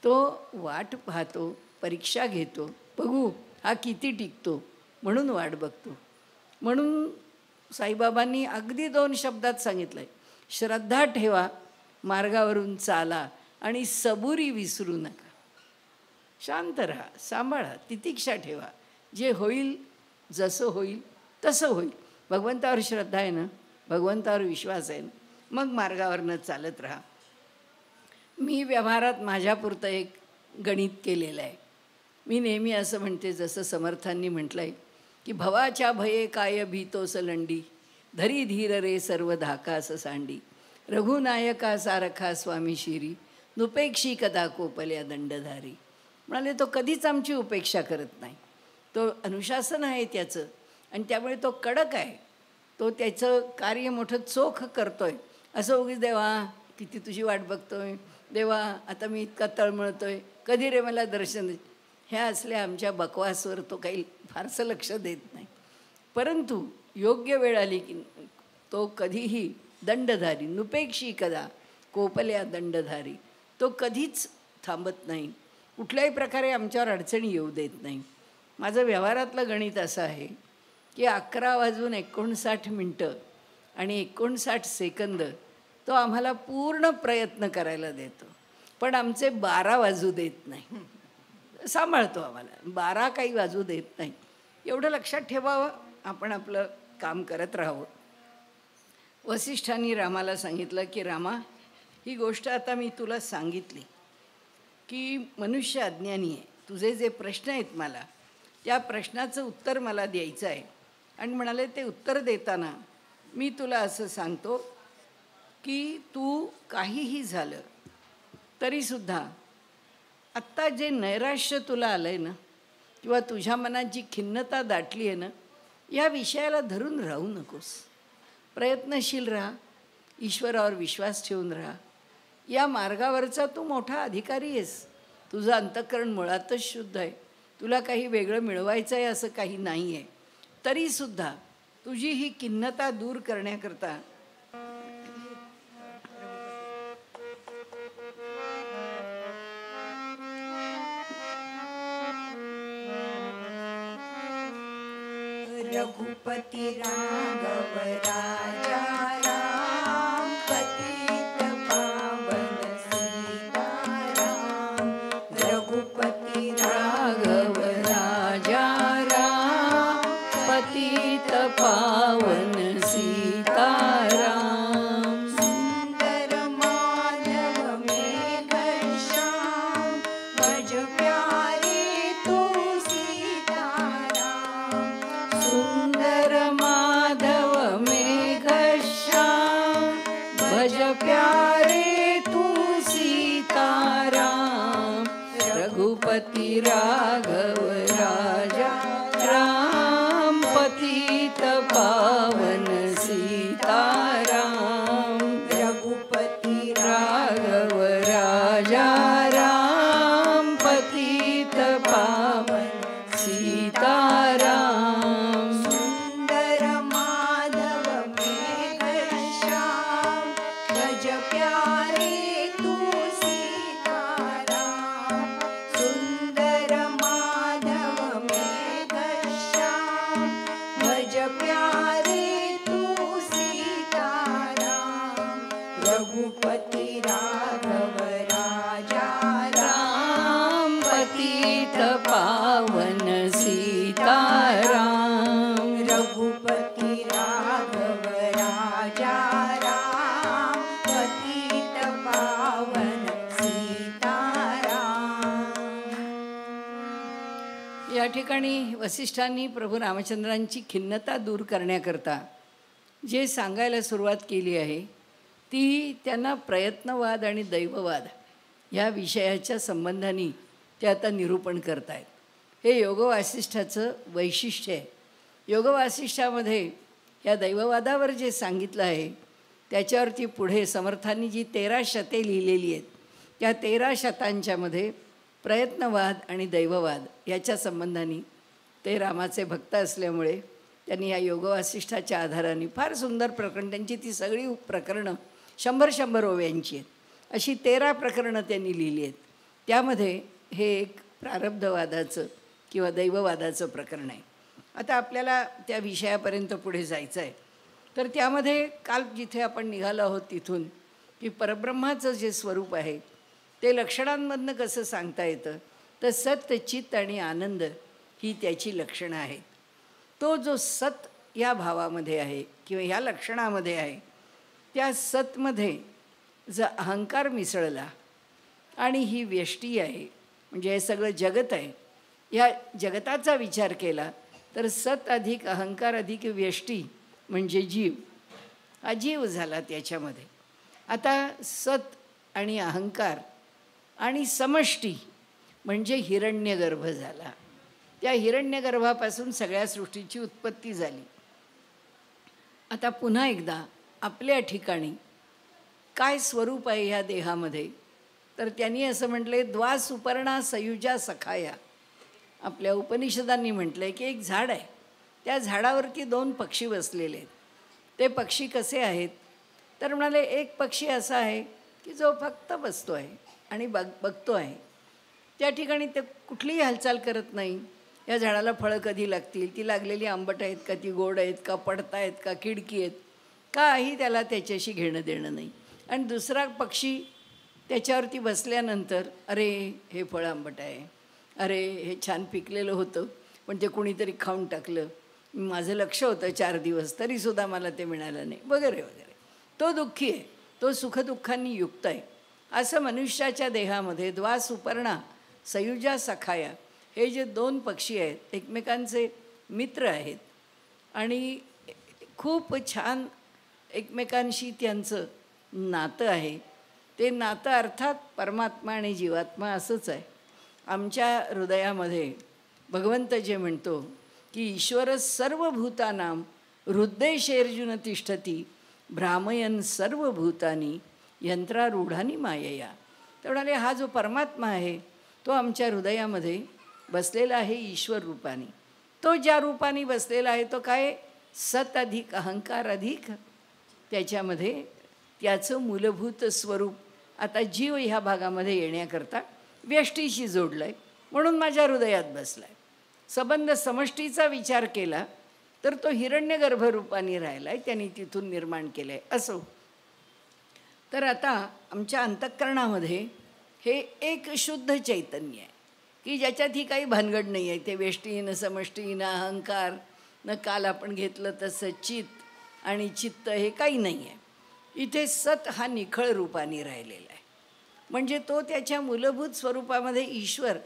तो वाट पाहतो, परीक्षा घेतो, बघू हा किती टिकतो म्हणून वाट बघतो. म्हणून साईबाबांनी अगदी 2 शब्दात सांगितलं आहे, श्रद्धा ठेवा, मार्गावरून चाला आणि सबुरी विसरू नका. शांत राहा, सांभाळा, तितिक्षा ठेवा. जे होईल, जसं होईल तसं होईल. भगवंतावर श्रद्धा आहे ना, भगवंतावर विश्वास आहे ना, मग मार्गावरनं चालत राहा. मी व्यवहारात माझ्यापुरतं एक गणित केलेलं आहे. मी नेहमी असं म्हणते, जसं समर्थांनी म्हटलं आहे की भवाच्या भये काय भीतोस लंडी, धरी धीर रे सर्व धाकास सांडी, रघुनायका सारखा स्वामी शिरी, नुपेक्षी कदा कोपल्या दंडधारी. म्हणाले तो कधीच आमची उपेक्षा करत नाही. तो अनुशासन आहे त्याचं, आणि त्यामुळे तो कडक आहे. तो त्याचं कार्य मोठं चोख करतोय. असं उगीच देवा किती तुझी वाट बघतोय, देवा आता मी इतका तळमळतोय, कधी रे मला दर्शन दे, ह्या असल्या आमच्या बकवासवर तो काही फारसं लक्ष देत नाही. परंतु योग्य वेळ आली की तो कधीही दंडधारी, नुपेक्षी कदा कोपल्या दंडधारी, तो कधीच थांबत नाही. कुठल्याही प्रकारे आमच्यावर अडचणी येऊ देत नाही. माझं व्यवहारातलं गणित असं आहे की 11:59 आणि 59 सेकंद तो आम्हाला पूर्ण प्रयत्न करायला देतो, पण आमचे 12 वाजू देत नाही. सांभाळतो आम्हाला, 12 काही वाजू देत नाही. एवढं लक्षात ठेवावं, आपण आपलं काम करत राहावं. वसिष्ठांनी रामाला सांगितलं की रामा, ही गोष्ट आता मी तुला सांगितली की मनुष्य अज्ञानी आहे. तुझे जे प्रश्न आहेत मला, त्या प्रश्नाचं उत्तर मला द्यायचं आहे. आणि म्हणाले ते उत्तर देताना मी तुला असं सांगतो की तू काहीही झालं तरीसुद्धा आत्ता जे नैराश्य तुला आलं आहे ना, किंवा तुझ्या मनात जी खिन्नता दाटली आहे ना, या विषयाला धरून राहू नकोस. प्रयत्नशील राहा, ईश्वरावर विश्वास ठेवून राहा. या मार्गावरचा तू मोठा अधिकारी आहेस. तुझं अंतःकरण मुळातच शुद्ध आहे. तुला काही वेगळं मिळवायचं आहे असं काही नाही आहे. तरीसुद्धा तुझी ही खिन्नता दूर करण्याकरता रघुपति राघव राजा राम, पतित पावन सीताराम. रघुपति राघव राजा राम, पतित पावन सीताराम. सुंदर माधव मेघश्याम, भज प्यारे तू सीताराम. सुंदर माधव मेघश्याम, भज प्यारे तू सीताराम. रघुपति राघव राजा राम, पतित पावन सीताराम. रघुपति राघव राजा राम, पतित पावन सीताराम. सुंदर माधव मेघश्याम, भज प्यारे तू सीताराम. सुंदर माधव मेघश्याम, भज प्यारे तू सीताराम. रघुपति राघव राजा राम, पतित पावन सीताराम. रघुपति राघव राजा राम, पतित पावन सीताराम. या ठिकाणी वसिष्ठांनी प्रभू रामचंद्रांची खिन्नता दूर करण्याकरता जे सांगायला सुरुवात केली आहे ती त्यांना प्रयत्नवाद आणि दैववाद ह्या विषयाच्या संबंधाने ते आता निरूपण करत आहेत. हे योगवासिष्ठाचं वैशिष्ट्य आहे. योगवासिष्ठामध्ये या दैववादावर जे सांगितलं आहे त्याच्यावरती पुढे समर्थांनी जी 13 शते लिहिलेली आहेत, त्या 13 शतांच्यामध्ये प्रयत्नवाद आणि दैववाद याच्या संबंधाने ते रामाचे भक्त असल्यामुळे त्यांनी या योगवासिष्ठाच्या आधाराने फार सुंदर प्रकरण, त्यांची ती सगळी प्रकरणं 100-100 ओव्यांची आहेत, अशी 13 प्रकरणं त्यांनी लिहिली आहेत. त्यामध्ये हे एक प्रारब्धवादाचं किंवा दैववादाचं प्रकरण आहे. आता आपल्याला त्या विषयापर्यंत पुढे जायचं आहे. तर त्यामध्ये काल जिथे आपण निघालो आहोत तिथून की परब्रह्माचं जे स्वरूप आहे ते लक्षणांमधनं कसं सांगता येतं, तर सत, चित आणि आनंद ही त्याची लक्षणं आहेत. तो जो सत या भावामध्ये आहे किंवा ह्या लक्षणामध्ये आहे, त्या सतमध्ये जर अहंकार मिसळला आणि ही व्यष्टी आहे, म्हणजे हे सगळं जगत आहे, या जगताचा विचार केला तर सत अधिक अहंकार अधिक व्यष्टी म्हणजे जीव, हा जीव झाला त्याच्यामध्ये. आता सत आणि अहंकार आणि समष्टी म्हणजे हिरण्यगर्भ झाला. त्या हिरण्यगर्भापासून सगळ्या सृष्टीची उत्पत्ती झाली. आता पुन्हा एकदा आपल्या ठिकाणी काय स्वरूप आहे ह्या देहामध्ये, तर त्यांनी असं म्हटले, द्वा सुपर्णा सयुजा सखाया. आपल्या उपनिषदांनी म्हटलं आहे की एक झाड आहे, त्या झाडावरती 2 पक्षी बसलेले आहेत. ते पक्षी कसे आहेत, तर म्हणाले एक पक्षी असा आहे की जो फक्त बसतो आहे आणि बघतो आहे. त्या ठिकाणी ते कुठलीही हालचाल करत नाही. या झाडाला फळं कधी लागतील, ती लागलेली आंबट आहेत का, ती गोड आहेत का, पडतायत का, किडकी आहेत, काही त्याला त्याच्याशी घेणं देणं नाही. आणि दुसरा पक्षी त्याच्यावरती बसल्यानंतर, अरे हे फळ आंबट आहे, अरे हे छान पिकलेलं होतं पण ते कोणीतरी खाऊन टाकलं, माझं लक्ष होतं 4 दिवस तरीसुद्धा मला ते मिळालं नाही, वगैरे वगैरे. तो दुःखी आहे, तो सुखदुःखांनी युक्त आहे. असं मनुष्याच्या देहामध्ये द्वा सुपर्णा सयुजा सखाया हे जे 2 पक्षी आहेत, एकमेकांचे मित्र आहेत आणि खूप छान एकमेकांशी त्यांचं नातं आहे. ते नातं अर्थात परमात्मा आणि जीवात्मा असंच आहे. आमच्या हृदयामध्ये भगवंत जे म्हणतो की ईश्वर सर्वभूतानां हृदयेषु तिष्ठती भ्रामयन सर्वभूतानी यंत्रारूढानी मायया. तर म्हणाले हा जो परमात्मा आहे तो आमच्या हृदयामध्ये बसलेला आहे ईश्वर रूपाने. तो ज्या रूपाने बसलेला आहे तो काय, सत अधिक अहंकार अधिक त्याच्यामध्ये त्याचं मूलभूत स्वरूप आता जीव ह्या भागामध्ये येण्याकरता व्यष्टीशी जोडलं आहे म्हणून माझ्या हृदयात बसला आहे. संबंध समष्टीचा विचार केला तर तो हिरण्यगर्भ रूपाने राहिला आहे, त्यांनी तिथून निर्माण केलं आहे. असो, तर आता आमच्या अंतःकरणामध्ये हे एक शुद्ध चैतन्य आहे की ज्याच्यात ही काही भानगड नाही आहे. ते व्यष्टी न समष्टी न अहंकार न काल आपण घेतलं तसं चित्त आणि चित्त हे काही नाही आहे. इथे सत हा निखळ रूपाने राहिलेला आहे. म्हणजे तो त्याच्या मूलभूत स्वरूपामध्ये ईश्वर,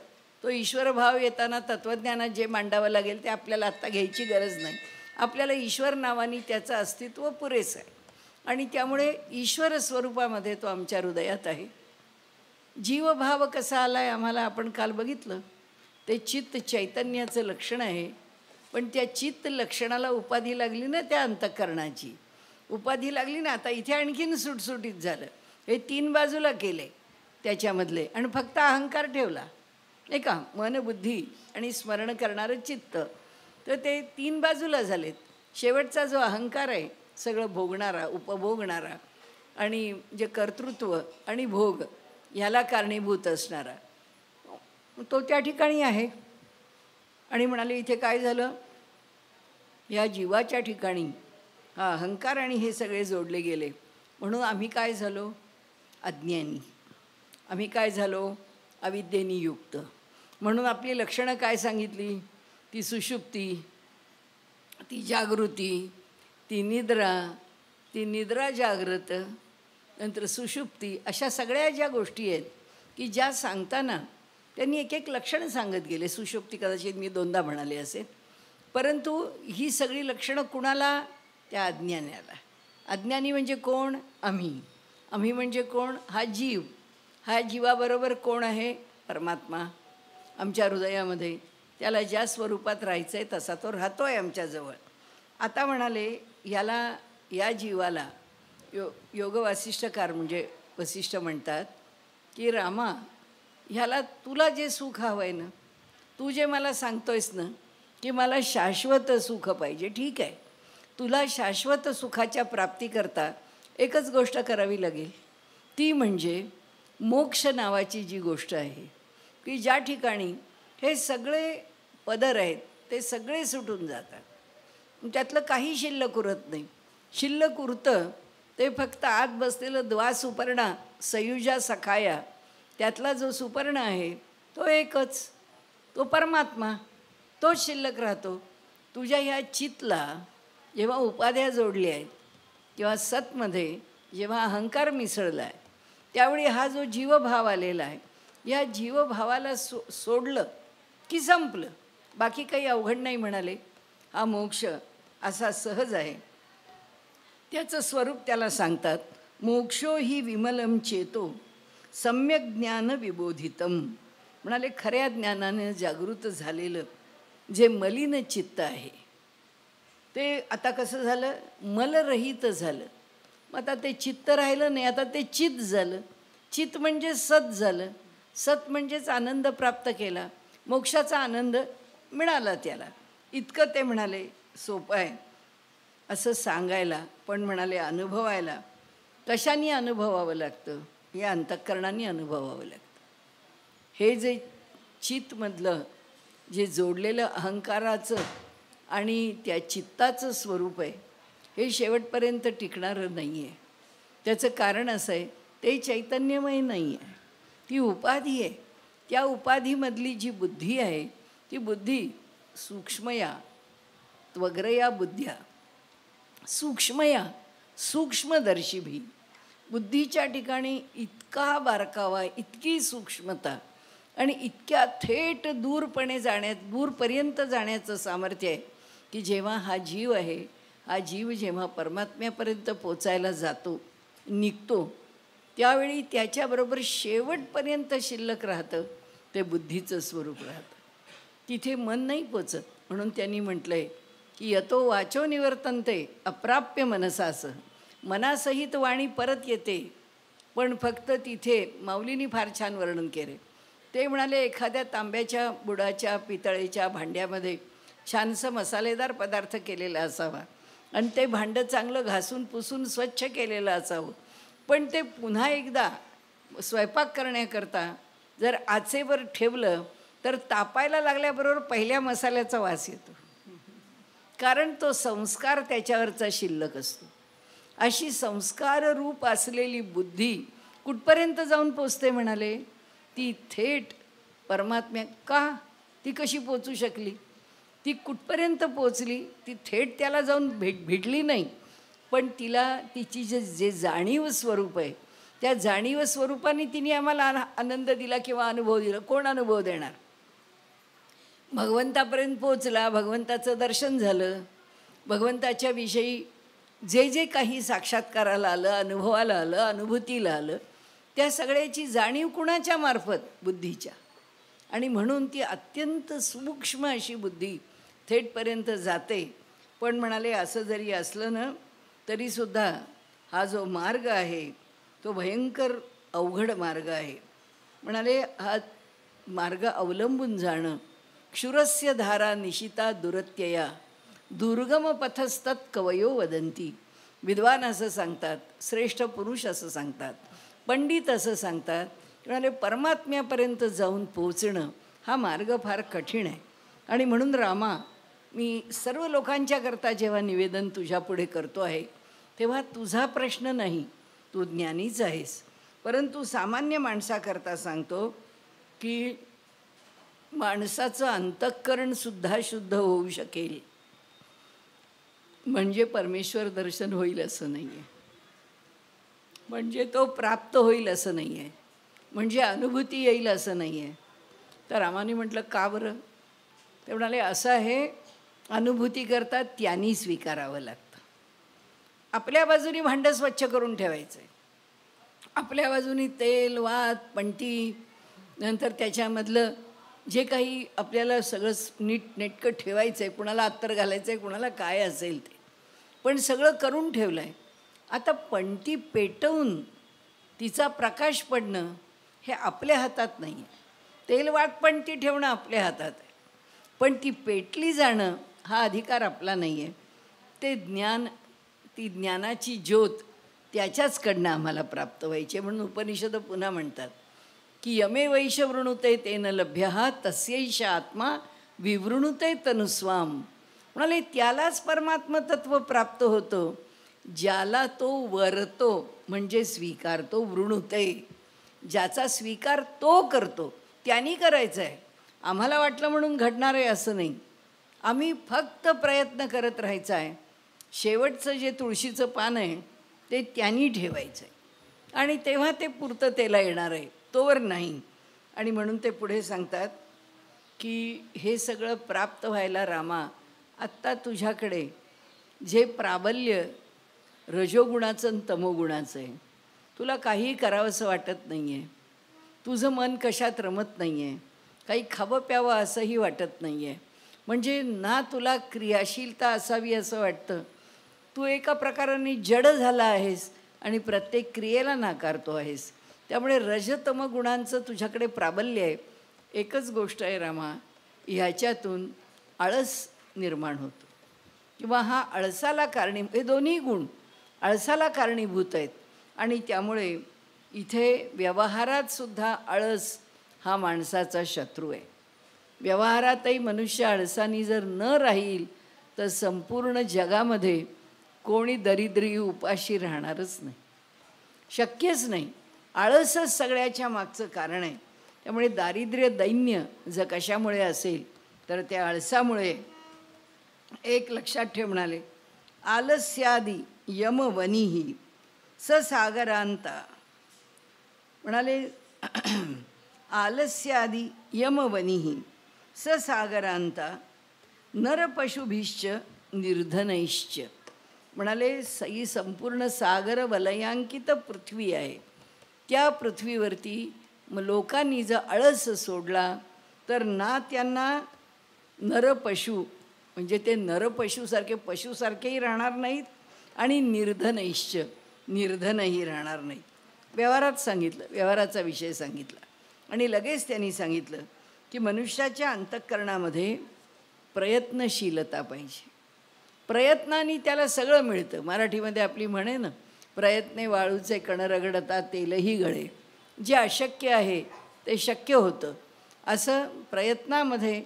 तो ईश्वरभाव येताना तत्त्वज्ञानात जे मांडावं लागेल ते आपल्याला आत्ता घ्यायची गरज नाही. आपल्याला ईश्वर नावाने त्याचं अस्तित्व पुरेसं आहे आणि त्यामुळे ईश्वर स्वरूपामध्ये तो आमच्या हृदयात आहे. जीवभाव कसा आला आहे आम्हाला आपण काल बघितलं. ते चित्त चैतन्याचं लक्षण आहे, पण त्या चित्त लक्षणाला उपाधी लागली ना, त्या अंतःकरणाची उपाधी लागली ना. आता इथे आणखीन सुटसुटीत झालं. हे 3 बाजूला केले त्याच्यामधले आणि फक्त अहंकार ठेवला नाही का, मन बुद्धी आणि स्मरण करणारं चित्त. तर ते 3 बाजूला झालेत. शेवटचा जो अहंकार आहे सगळं भोगणारा, उपभोगणारा आणि जे कर्तृत्व आणि भोग ह्याला कारणीभूत असणारा, तो त्या ठिकाणी आहे. आणि म्हणाले इथे काय झालं, या जीवाच्या ठिकाणी हा अहंकार आणि हे सगळे जोडले गेले म्हणून आम्ही काय झालो, अज्ञानी. आम्ही काय झालो, अविद्येने युक्त. म्हणून आपली लक्षणं काय सांगितली, ती सुषुप्ती, ती जागृती, ती निद्रा जागृत, नंतर सुषुप्ती, अशा सगळ्या ज्या गोष्टी आहेत की ज्या सांगताना त्यांनी एक एक लक्षणं सांगत गेले. सुषुप्ती कदाचित मी 2दा म्हणाले असेल, परंतु ही सगळी लक्षणं कुणाला, त्या अज्ञानाला. अज्ञानी म्हणजे कोण, आम्ही म्हणजे कोण, हा जीव. हा जीवाबरोबर कोण आहे, परमात्मा आमच्या हृदयामध्ये. त्याला ज्या स्वरूपात राहायचं आहे तसा तो राहतो आहे आमच्याजवळ. आता म्हणाले याला, या जीवाला योग वासिष्ठकार म्हणजे वसिष्ठ म्हणतात की रामा, ह्याला तुला जे सुख हवं आहे ना, तू जे मला सांगतोयस ना की मला शाश्वत सुख पाहिजे, ठीक आहे. तुला शाश्वत सुखाच्या प्राप्तीकरता एकच गोष्ट करावी लागेल, ती म्हणजे मोक्ष नावाची जी गोष्ट आहे की ज्या ठिकाणी हे सगळे पदर आहेत ते सगळे सुटून जातात, त्यातलं काही शिल्लक उरत नाही. शिल्लक उरतं ते फक्त आत बसलेलं द्वासुपर्णा सयुजा सखाया त्यातला जो सुपर्ण आहे तो एकच, तो परमात्मा, तोच शिल्लक राहतो. तुझ्या ह्या चितला जेव्हा उपाध्या जोडल्या आहेत किंवा सतमध्ये जेव्हा अहंकार मिसळला आहे त्यावेळी हा जो जीवभाव आलेला आहे, या जीवभावाला सोडलं की संपलं. बाकी काही अवघड नाही म्हणाले. हा मोक्ष असा सहज आहे. त्याचं स्वरूप त्याला सांगतात, मोक्षो ही विमलम चेतो सम्यक ज्ञान विबोधितम. म्हणाले खऱ्या ज्ञानाने जागृत झालेलं जे मलिन चित्त आहे ते आता कसं झालं, मलरहित झालं. मग आता ते चित्त राहिलं नाही, आता ते चित झालं. चित म्हणजे सत झालं. सत म्हणजेच आनंद प्राप्त केला, मोक्षाचा आनंद मिळाला त्याला. इतकं ते म्हणाले सोपं आहे असं सांगायला, पण म्हणाले अनुभवायला कशाने अनुभवावं लागतं, हे अंतःकरणाने अनुभवावं लागतं. हे जे चितमधलं जे जोडलेलं अहंकाराचं आणि त्या चित्ताचं स्वरूप आहे हे शेवटपर्यंत टिकणारं नाही आहे. त्याचं कारण असं आहे, ते चैतन्यमय नाही आहे, ती उपाधी आहे. त्या उपाधीमधली जी बुद्धी आहे ती बुद्धी सूक्ष्मया त्वग्रया बुद्ध्या, सूक्ष्मया सूक्ष्मदर्शी भी. बुद्धीच्या ठिकाणी इतका बारकावा, इतकी सूक्ष्मता आणि इतक्या थेट दूरपर्यंत जाण्याचं सामर्थ्य आहे की जेव्हा हा जीव आहे, हा जीव जेव्हा परमात्म्यापर्यंत पोचायला जातो, निघतो, त्यावेळी त्याच्याबरोबर शेवटपर्यंत शिल्लक राहतं ते बुद्धीचं स्वरूप राहतं. तिथे मन नाही पोचत. म्हणून त्यांनी म्हटलं आहे की यतो वाचो निवर्तन्ते अप्राप्य मनसासह. मनासहित वाणी परत येते, पण फक्त तिथे माऊलींनी फार छान वर्णन केले. ते म्हणाले एखाद्या तांब्याच्या बुडाच्या पितळेच्या भांड्यामध्ये छानसं मसालेदार पदार्थ केलेला असावा आणि ते भांडं चांगलं घासून पुसून स्वच्छ केलेलं असावं, पण ते पुन्हा एकदा स्वयंपाक करण्याकरता जर आचेवर ठेवलं तर तापायला लागल्याबरोबर पहिल्या मसाल्याचा वास येतो, कारण तो संस्कार त्याच्यावरचा शिल्लक असतो. अशी संस्कार रूप असलेली बुद्धी कुठपर्यंत जाऊन पोचते म्हणाले, ती थेट परमात्म्या का ती कशी पोचू शकली, ती कुठपर्यंत पोचली, ती थेट त्याला जाऊन भेटली नाही, पण तिला तिची जे जाणीव स्वरूप आहे त्या जाणीव स्वरूपाने तिने आम्हाला आनंद दिला किंवा अनुभव दिला. कोण अनुभव देणार? भगवंतापर्यंत पोचला, भगवंताचं दर्शन झालं, भगवंताच्या विषयी जे जे काही साक्षात्काराला आलं, अनुभवाला आलं, अनुभूतीला आलं, त्या सगळ्याची जाणीव कुणाच्या मार्फत? बुद्धीच्या. आणि म्हणून ती अत्यंत सूक्ष्म अशी बुद्धी थेटपर्यंत जाते. पण म्हणाले असं जरी असलं ना तरीसुद्धा हा जो मार्ग आहे तो भयंकर अवघड मार्ग आहे. म्हणाले हा मार्ग अवलंबून जाणं, क्षुरस्य धारा निशिता दुरत्यया दुर्गम पथस्तत कवयो वदंती. विद्वान असं सांगतात, श्रेष्ठ पुरुष असं सांगतात, पंडित असं सांगतात. म्हणाले परमात्म्यापर्यंत जाऊन पोचणं हा मार्ग फार कठीण आहे. आणि म्हणून रामा, मी सर्व लोकांच्या करता जेव्हा निवेदन तुझ्या पुढे करतो आहे तेव्हा तुझा प्रश्न नाही, तू ज्ञानीच आहेस, परंतु सामान्य माणसाकरता सांगतो की माणसाचं अंतःकरणसुद्धा शुद्ध होऊ शकेल म्हणजे परमेश्वर दर्शन होईल असं नाही आहे, म्हणजे तो प्राप्त होईल असं नाही आहे, म्हणजे अनुभूती येईल असं नाही आहे. तर रामाने म्हटलं का बरं? ते म्हणाले असं आहे, अनुभूती करता त्यांनी स्वीकारावं लागतं. आपल्या बाजूनी भांडं स्वच्छ करून ठेवायचं आहे, आपल्या बाजूनी तेल वात पंटी नंतर त्याच्यामधलं जे काही आपल्याला सगळं नीट नेटकं ठेवायचं आहे, कुणाला अत्तर घालायचं आहे, कुणाला काय असेल ते, पण सगळं करून ठेवलं आहे. आता पंटी पेटवून तिचा प्रकाश पडणं हे आपल्या हातात नाही आहे. तेल वाट पंटी ठेवणं आपल्या हातात आहे, पण ती पेटली जाणं हा अधिकार आपला नाही आहे. ते ज्ञान, ती ज्ञानाची ज्योत त्याच्याचकडनं आम्हाला प्राप्त व्हायची. म्हणून उपनिषद पुन्हा म्हणतात की यमे वैश वृणुते तेन लभ्य तस्यैष आत्मा विवृणुते तनुस्वाम. म्हणाले त्यालाच परमात्म तत्व प्राप्त होतं ज्याला तो वरतो म्हणजे स्वीकारतो, वृणुते, ज्याचा स्वीकार तो करतो त्यांनी करायचं आहे. आम्हाला वाटलं म्हणून घडणार आहे असं नाही. आम्ही फक्त प्रयत्न करत राहायचा आहे. शेवटचं जे तुळशीचं पान आहे ते त्यांनी ठेवायचं आहे आणि तेव्हा ते पूर्ततेला येणार आहे, तोवर नाही. आणि म्हणून ते पुढे सांगतात की हे सगळं प्राप्त व्हायला रामा, आत्ता तुझ्याकडे जे प्राबल्य रजोगुणाचं आणि तमोगुणाचं आहे, तुला काहीही करावंसं वाटत नाही आहे, तुझं मन कशात रमत नाही आहे, काही खावं प्यावं असंही वाटत नाही आहे, म्हणजे ना तुला क्रियाशीलता असावी असं वाटतं. तू एका प्रकाराने जड झाला आहेस आणि प्रत्येक क्रियेला नाकारतो आहेस. त्यामुळे रजतम गुणांचं तुझ्याकडे प्राबल्य आहे. एकच गोष्ट आहे रामा, ह्याच्यातून आळस निर्माण होतो किंवा हा आळसाला हे दोन्ही गुण आळसाला कारणीभूत आहेत. आणि त्यामुळे इथे व्यवहारात सुद्धा आळस हा माणसाचा शत्रू आहे. व्यवहारातही मनुष्य आळसानी जर न राहील तर संपूर्ण जगामध्ये कोणी दरिद्री उपाशी राहणारच नाही, शक्यच नाही. आळसच सगळ्याच्या मागचं कारण आहे. त्यामुळे दारिद्र्य दैन्य जर कशामुळे असेल तर त्या आळसामुळे. एक लक्षात ठेव म्हणाले, आलस्यादी यमवनीही ससागरांता. म्हणाले आलस्यादी यमवनीही ससागरांता नरपशुभिश्च निर्धनैश्च. म्हणाले ही संपूर्ण सागर वलयांकित पृथ्वी आहे. त्या पृथ्वीवरती लोकांनी जर आळस सोडला तर ना त्यांना नरपशु म्हणजे ते नरपशुसारखे पशुसारखेही राहणार नाहीत आणि निर्धनैश्च निर्धनही राहणार नाहीत. व्यवहारात सांगितलं, व्यवहाराचा विषय सांगितला आणि लगेच त्यांनी सांगितलं की मनुष्याच्या अंतःकरणामध्ये प्रयत्नशीलता पाहिजे. प्रयत्नाने त्याला सगळं मिळतं. मराठीमध्ये आपली म्हणे ना, प्रयत्ने वाळूचे कण रगडता तेलही गळे. जे अशक्य आहे ते शक्य होतं. असं प्रयत्नामध्ये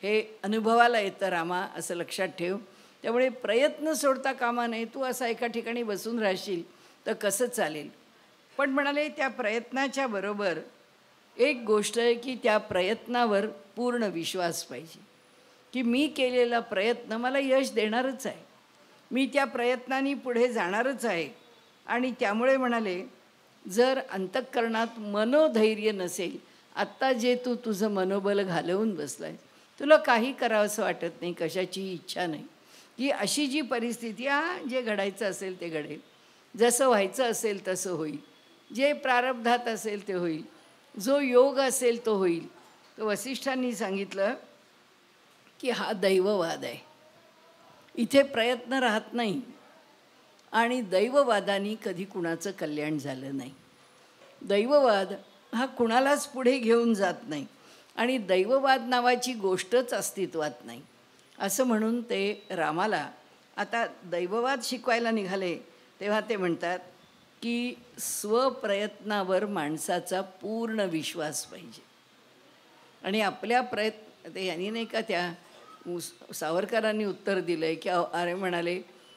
हे अनुभवाला येतं रामा, असं लक्षात ठेव. त्यामुळे प्रयत्न सोडता कामा नये. तू असा एका ठिकाणी बसून राहशील तर कसं चालेल. पण म्हणाले त्या प्रयत्नाच्या बरोबर एक गोष्ट आहे की त्या प्रयत्नावर पूर्ण विश्वास पाहिजे की मी केलेला प्रयत्न मला यश देणारच आहे, मी त्या प्रयत्नांनी पुढे जाणारच आहे. आणि त्यामुळे म्हणाले जर अंतःकरणात मनोधैर्य नसेल, आत्ता जे तू तुझं मनोबल घालवून बसला आहे, तुला काही करावंसं वाटत नाही, कशाचीही इच्छा नाही, की अशी जी परिस्थिती जे घडायचं असेल ते घडेल, जसं व्हायचं असेल तसं होईल, जे प्रारब्धात असेल ते होईल, जो योग असेल तो होईल. तर वसिष्ठांनी सांगितलं की हा दैववाद आहे. इथे प्रयत्न राहत नाही आणि दैववादाने कधी कुणाचं कल्याण झालं नाही. दैववाद हा कुणालाच पुढे घेऊन जात नाही आणि दैववाद नावाची गोष्टच अस्तित्वात नाही. असं म्हणून ते रामाला आता दैववाद शिकवायला निघाले तेव्हा ते म्हणतात की स्वप्रयत्नावर माणसाचा पूर्ण विश्वास पाहिजे. आणि आपल्या ते यांनी नाही का त्या सावरकरांनी उत्तर दिलं आहे की अरे म्हणाले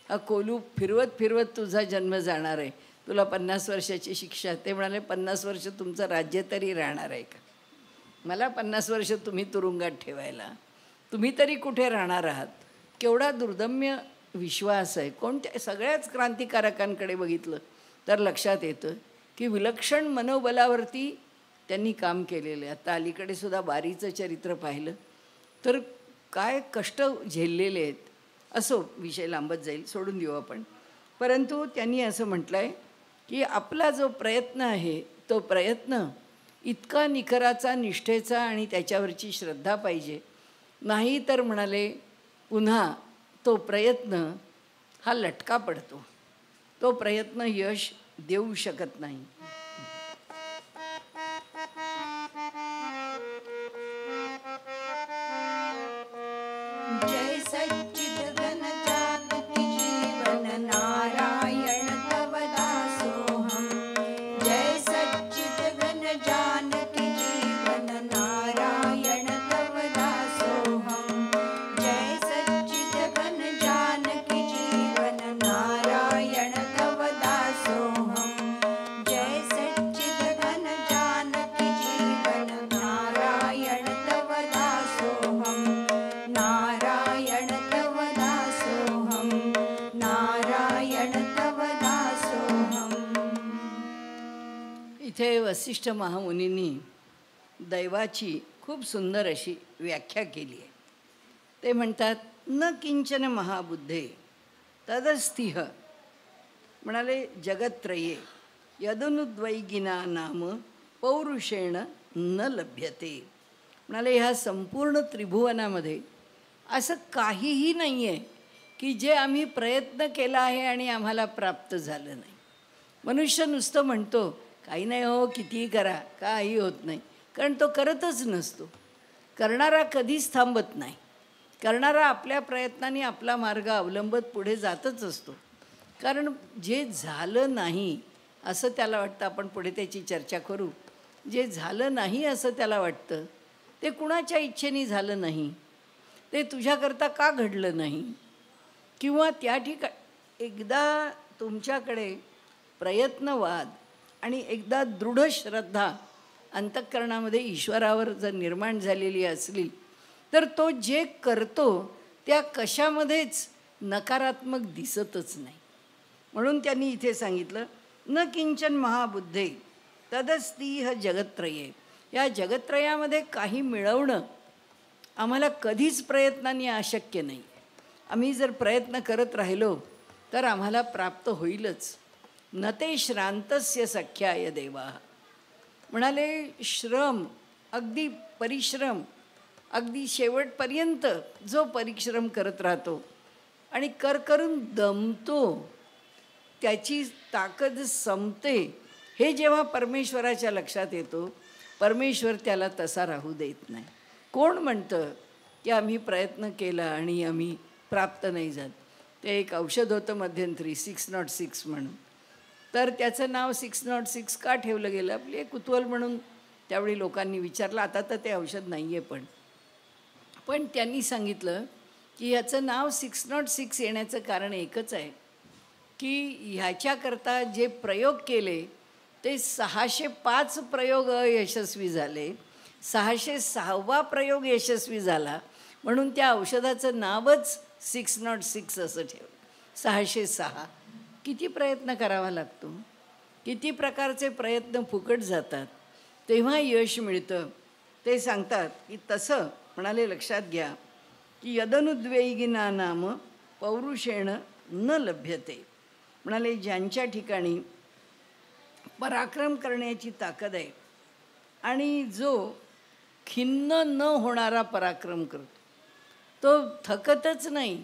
हा कोलू फिरवत फिरवत तुझा जन्म जाणार आहे, तुला 50 वर्षाची शिक्षा. ते म्हणाले 50 वर्ष तुमचं राज्य तरी राहणार आहे का? मला 50 वर्ष तुम्ही तुरुंगात ठेवायला, तुम्ही तरी कुठे राहणार आहात? केवढा दुर्दम्य विश्वास आहे. कोणत्या सगळ्याच क्रांतिकारकांकडे बघितलं तर लक्षात येतं की विलक्षण मनोबलावरती त्यांनी काम केलेलं आहे. आता अलीकडे सुद्धा बारीचं चरित्र पाहिलं तर काय कष्ट झेललेले आहेत. असो, विषय लांबत जाईल, सोडून देऊ आपण. परंतु त्यांनी असं म्हटलं आहे की आपला जो प्रयत्न आहे तो प्रयत्न इतका निखराचा, निष्ठेचा आणि त्याच्यावरची श्रद्धा पाहिजे. नाही तर म्हणाले पुन्हा तो प्रयत्न हा लटका पडतो, तो प्रयत्न यश देऊ शकत नाही. जय सच्चिद घन जानकी जीवन नारायण तव दासोहम. जय सच्चिद घन जानकी जीवन नारायण तव दासोहम. जय सच्चिद घन जानकी जीवन नारायण वसिष्ठ महामुनींनी दैवाची खूप सुंदर अशी व्याख्या केली आहे. ते म्हणतात, न किंचन महाबुद्धे तदस्तिह. म्हणाले, जगत्त्रये यदनुद्वैगिना नाम पौरुषेण न लभ्यते. म्हणाले, ह्या संपूर्ण त्रिभुवनामध्ये असं काहीही नाही आहे की जे आम्ही प्रयत्न केला आहे आणि आम्हाला प्राप्त झालं नाही. मनुष्य नुसतं म्हणतो काही नाही हो, कितीही करा, काही होत नाही, कारण तो करतच नसतो. करणारा कधीच थांबत नाही. करणारा आपल्या प्रयत्नांनी आपला मार्ग अवलंबत पुढे जातच असतो. कारण जे झालं नाही असं त्याला वाटतं, आपण पुढे त्याची चर्चा करू, जे झालं नाही असं त्याला वाटतं ते कुणाच्या इच्छेने झालं नाही, ते तुझ्याकरता का घडलं नाही, किंवा त्या ठिकाणी एकदा तुमच्याकडे प्रयत्नवाद आणि एकदा दृढ श्रद्धा अंतःकरणामध्ये ईश्वरावर जर निर्माण झालेली असली तर तो जे करतो त्या कशामध्येच नकारात्मक दिसतच नाही. म्हणून त्यांनी इथे सांगितलं, न किंचन महाबुद्धे तदस्तिह जगत्त्रये. या जगत्त्रयामध्ये काही मिळवणं आम्हाला कधीच प्रयत्नांनी अशक्य नाही. आम्ही जर प्रयत्न करत राहिलो तर आम्हाला प्राप्त होईलच. न ते श्रांतस्य सख्याय देवा. म्हणाले, श्रम, अगदी परिश्रम, अगदी शेवटपर्यंत जो परिश्रम करत राहतो आणि करून दमतो, त्याची ताकद संपते, हे जेव्हा परमेश्वराच्या लक्षात येतो, परमेश्वर त्याला तसा राहू देत नाही. कोण म्हणतं की आम्ही प्रयत्न केला आणि आम्ही प्राप्त नाही झालं. ते एक औषध होतं मध्यंतरी 606 म्हणून. तर त्याचं नाव 606 का ठेवलं गेलं, आपली एक कुतूहल म्हणून त्यावेळी लोकांनी विचारलं. आता तर ते औषध नाही आहे, पण त्यांनी सांगितलं की ह्याचं नाव 606 येण्याचं कारण एकच आहे की ह्याच्याकरता जे प्रयोग केले ते 605 प्रयोग अयशस्वी झाले, 606वा प्रयोग यशस्वी झाला, म्हणून त्या औषधाचं नावच 606 असं ठेवलं. 606. किती प्रयत्न करावा लागतो, किती प्रकारचे प्रयत्न फुकट जातात, तेव्हा यश मिळतं. ते सांगतात की तसं म्हणाले, लक्षात घ्या की यदनुद्वेगिना नाम पौरुषेण न लभ्यते. म्हणाले, ज्यांच्या ठिकाणी पराक्रम करण्याची ताकद आहे आणि जो खिन्न न होणारा पराक्रम करतो, तो थकतच नाही.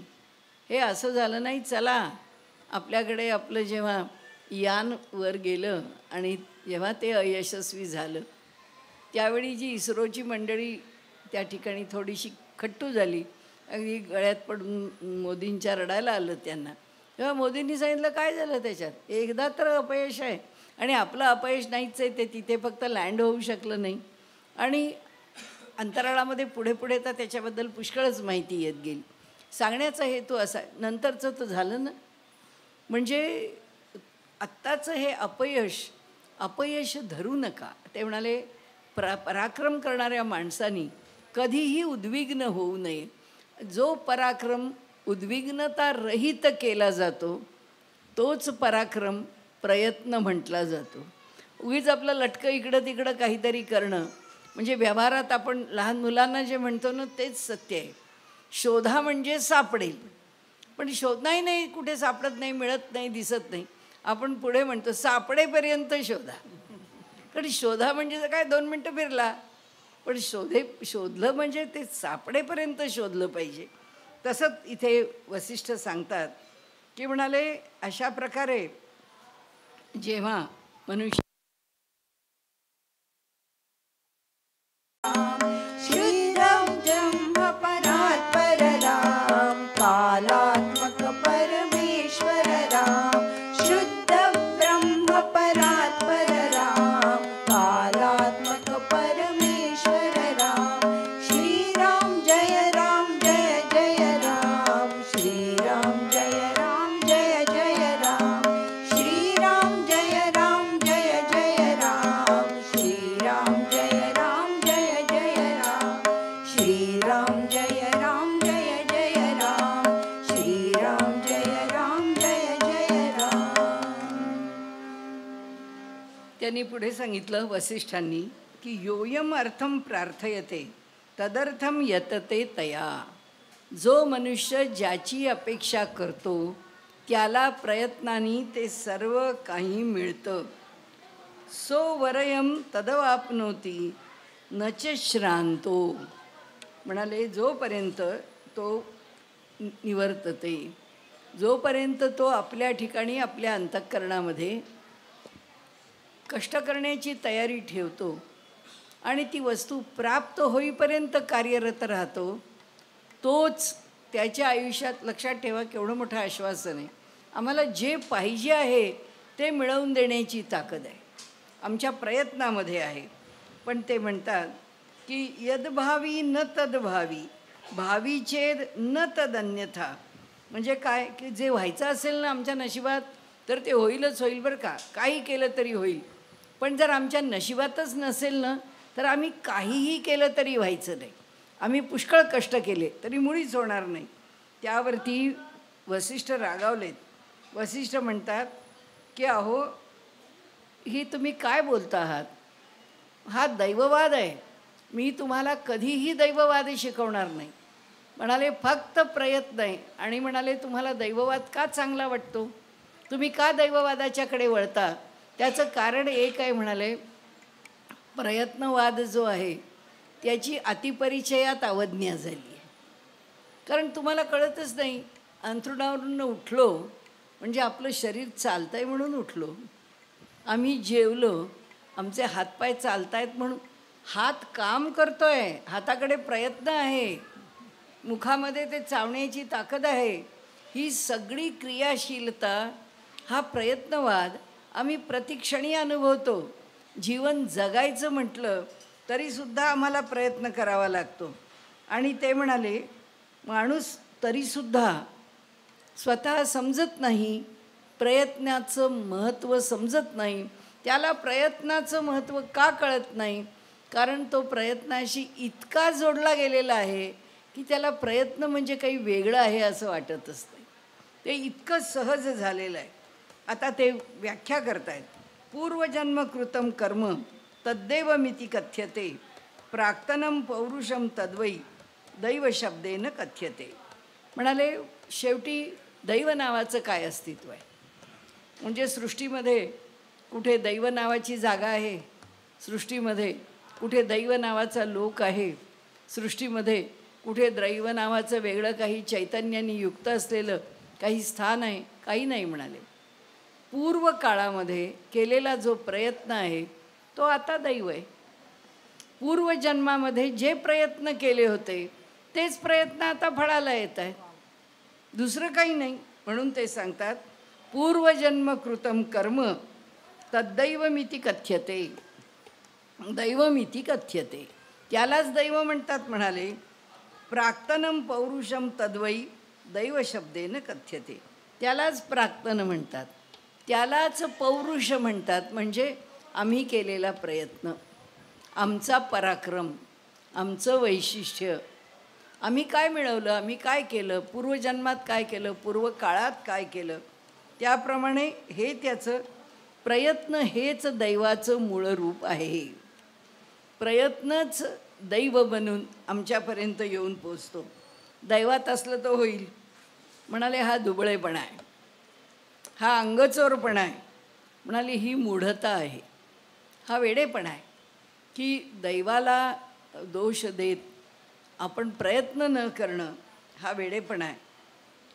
हे असं झालं नाही, चला आपल्याकडे आपलं जेव्हा यान वर गेलं आणि जेव्हा ते अयशस्वी झालं, त्यावेळी जी इस्रोची मंडळी त्या ठिकाणी थोडीशी खट्टू झाली, अगदी गळ्यात पडून मोदींच्या रडायला आलं त्यांना. तेव्हा मोदींनी सांगितलं, काय झालं त्याच्यात, एकदा तर अपयश आहे आणि आपलं अपयश नाहीच आहे, ते तिथे फक्त लँड होऊ शकलं नाही आणि अंतराळामध्ये पुढे पुढे तर त्याच्याबद्दल पुष्कळच माहिती येत गेली. सांगण्याचा हेतू असा, नंतरचं तर झालं ना. म्हणजे आत्ताचं हे अपयश धरू नका. ते म्हणाले, पराक्रम करणाऱ्या माणसांनी कधीही उद्विग्न होऊ नये. जो पराक्रम उद्विग्नता रहित केला जातो तोच पराक्रम प्रयत्न म्हटला जातो. उगीच आपलं लटकं इकडं तिकडं काहीतरी करणं, म्हणजे व्यवहारात आपण लहान मुलांना जे म्हणतो ना तेच सत्य आहे. शोधा म्हणजे सापडेल, पण शोध नाही, कुठे सापडत नाही, मिळत नाही, दिसत नाही. आपण पुढे म्हणतो सापडेपर्यंत शोधा. कारण शोधा म्हणजे काय 2 मिनटं फिरला, पण शोधलं म्हणजे ते सापडेपर्यंत शोधलं पाहिजे. तसंच इथे वसिष्ठ सांगतात की म्हणाले, अशा प्रकारे जेव्हा मनुष्य शुद्धं ब्रह्म परात्पर राम, कालात्मक परमेश्वर राम. शुद्ध ब्रह्म परात्पर राम, कालात्मक परमेश्वर राम. श्रीराम जय राम, जय जय राम. श्रीराम जय राम, जय जय राम. श्रीराम जय राम, जय त्यांनी पुढे सांगितलं वसिष्ठांनी की योयम अर्थम प्रार्थयते तदर्थम यतते तया. जो मनुष्य ज्याची अपेक्षा करतो त्याला प्रयत्नांनी ते सर्व काही मिळतं. सो वरयम तदवाप्नोती न च श्रांतो. म्हणाले जोपर्यंत तो निवर्तते, जोपर्यंत तो आपल्या ठिकाणी आपल्या अंतःकरणामध्ये कष्ट करण्याची तयारी ठेवतो आणि ती वस्तू प्राप्त होईपर्यंत कार्यरत राहतो, तोच त्याच्या आयुष्यात, लक्षात ठेवा केवढं मोठं आश्वासन आहे, आम्हाला जे पाहिजे आहे ते मिळवून देण्याची ताकद आहे आमच्या प्रयत्नामध्ये आहे. पण ते म्हणतात की यद्भावी न तद्भावी भावी चेद न तदन्यथा. म्हणजे काय की जे व्हायचं असेल ना आमच्या नशिबात तर ते होईलच होईल बरं का, काही केलं तरी होईल. पण जर आमच्या नशिबातच नसेल ना तर आम्ही काहीही केलं तरी व्हायचं नाही. आम्ही पुष्कळ कष्ट केले तरी मुळीच होणार नाही. त्यावरती वसिष्ठ रागावलेत. वसिष्ठ म्हणतात की अहो ही तुम्ही काय बोलता आहात, हा दैववाद आहे. मी तुम्हाला कधीही दैववाद शिकवणार नाही. म्हणाले फक्त प्रयत्न आहे. आणि म्हणाले तुम्हाला दैववाद का चांगला वाटतो, तुम्ही का दैववादाच्याकडे वळता, त्याचं कारण एक आहे. म्हणाले प्रयत्नवाद जो आहे त्याची अतिपरिचयात अवज्ञा झाली आहे. कारण तुम्हाला कळतच नाही, अंथरुणावरून उठलो म्हणजे आपलं शरीर चालतं आहे म्हणून उठलो, आम्ही जेवलो आमचे हातपाय चालत आहेत म्हणून हात काम करतो आहे, हाताकडे प्रयत्न आहे, मुखामध्ये ते चावण्याची ताकद आहे. ही सगळी क्रियाशीलता, हा प्रयत्नवाद आम्ही प्रतिक्षणी अनुभवतो. जीवन जगायचं म्हटलं तरीसुद्धा आम्हाला प्रयत्न करावा लागतो. आणि ते म्हणाले माणूस तरीसुद्धा स्वतः समजत नाही, प्रयत्नाचं महत्त्व समजत नाही. त्याला प्रयत्नाचं महत्त्व का कळत नाही, कारण तो प्रयत्नाशी इतका जोडला गेलेला आहे की त्याला प्रयत्न म्हणजे काही वेगळं आहे असं वाटत असते. ते इतकं सहज झालेलं आहे. आता ते व्याख्या करतायत. पूर्वजन्मकृतं कर्म तद्दैवमिति कथ्यते प्राक्तनं पौरुषम तद्वै दैव शब्देन कथ्यते. म्हणाले शेवटी दैव नावाचं काय अस्तित्व आहे. म्हणजे सृष्टीमध्ये कुठे दैव नावाची जागा आहे, सृष्टीमध्ये कुठे दैव नावाचा लोक आहे, सृष्टीमध्ये कुठे दैव नावाचं वेगळं काही चैतन्याने युक्त असलेलं काही स्थान आहे, काही नाही. म्हणाले पूर्व काळामध्ये केलेला जो प्रयत्न आहे तो आता दैव आहे. पूर्वजन्मामध्ये जे प्रयत्न केले होते तेच प्रयत्न आता फळाला येत आहेत, दुसरं काही नाही. म्हणून ते सांगतात पूर्वजन्मकृतं कर्म तद्दैवमिति कथ्यते, दैवमिति कथ्यते, त्यालाच दैव म्हणतात. म्हणाले प्राक्तनं पौरुषम तद्वै दैव शब्देन कथ्यते, त्यालाच प्राक्तन म्हणतात, त्यालाच पौरुष म्हणतात. म्हणजे आम्ही केलेला प्रयत्न, आमचा पराक्रम, आमचं वैशिष्ट्य, आम्ही काय मिळवलं, आम्ही काय केलं, पूर्वजन्मात काय केलं, पूर्व काळात काय केलं, त्याप्रमाणे हे त्याचं प्रयत्न हेच दैवाचं मूळ रूप आहे. प्रयत्नच दैव बनून आमच्यापर्यंत येऊन पोचतो. दैवात असलं तर होईल. म्हणाले हा दुबळेपणा आहे, हा अंगचोरपणा आहे. म्हणाली ही मूढता आहे, हा वेडेपणा आहे की दैवाला दोष देत आपण प्रयत्न न करणं हा वेडेपणा आहे.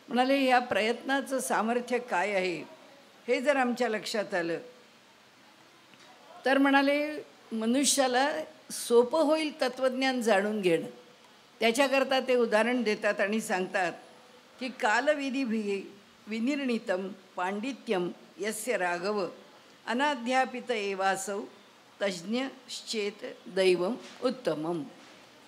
म्हणाले ह्या प्रयत्नाचं सामर्थ्य काय आहे हे जर आमच्या लक्षात आलं तर म्हणाले मनुष्याला सोपं होईल तत्त्वज्ञान जाणून घेणं. त्याच्याकरता ते उदाहरण देतात आणि सांगतात की कालविधी विनिर्णितं पांडित्यम यस्य राघव अनाध्यापित एवासौ तज्ज्ञश्चेत दैवम उत्तमम.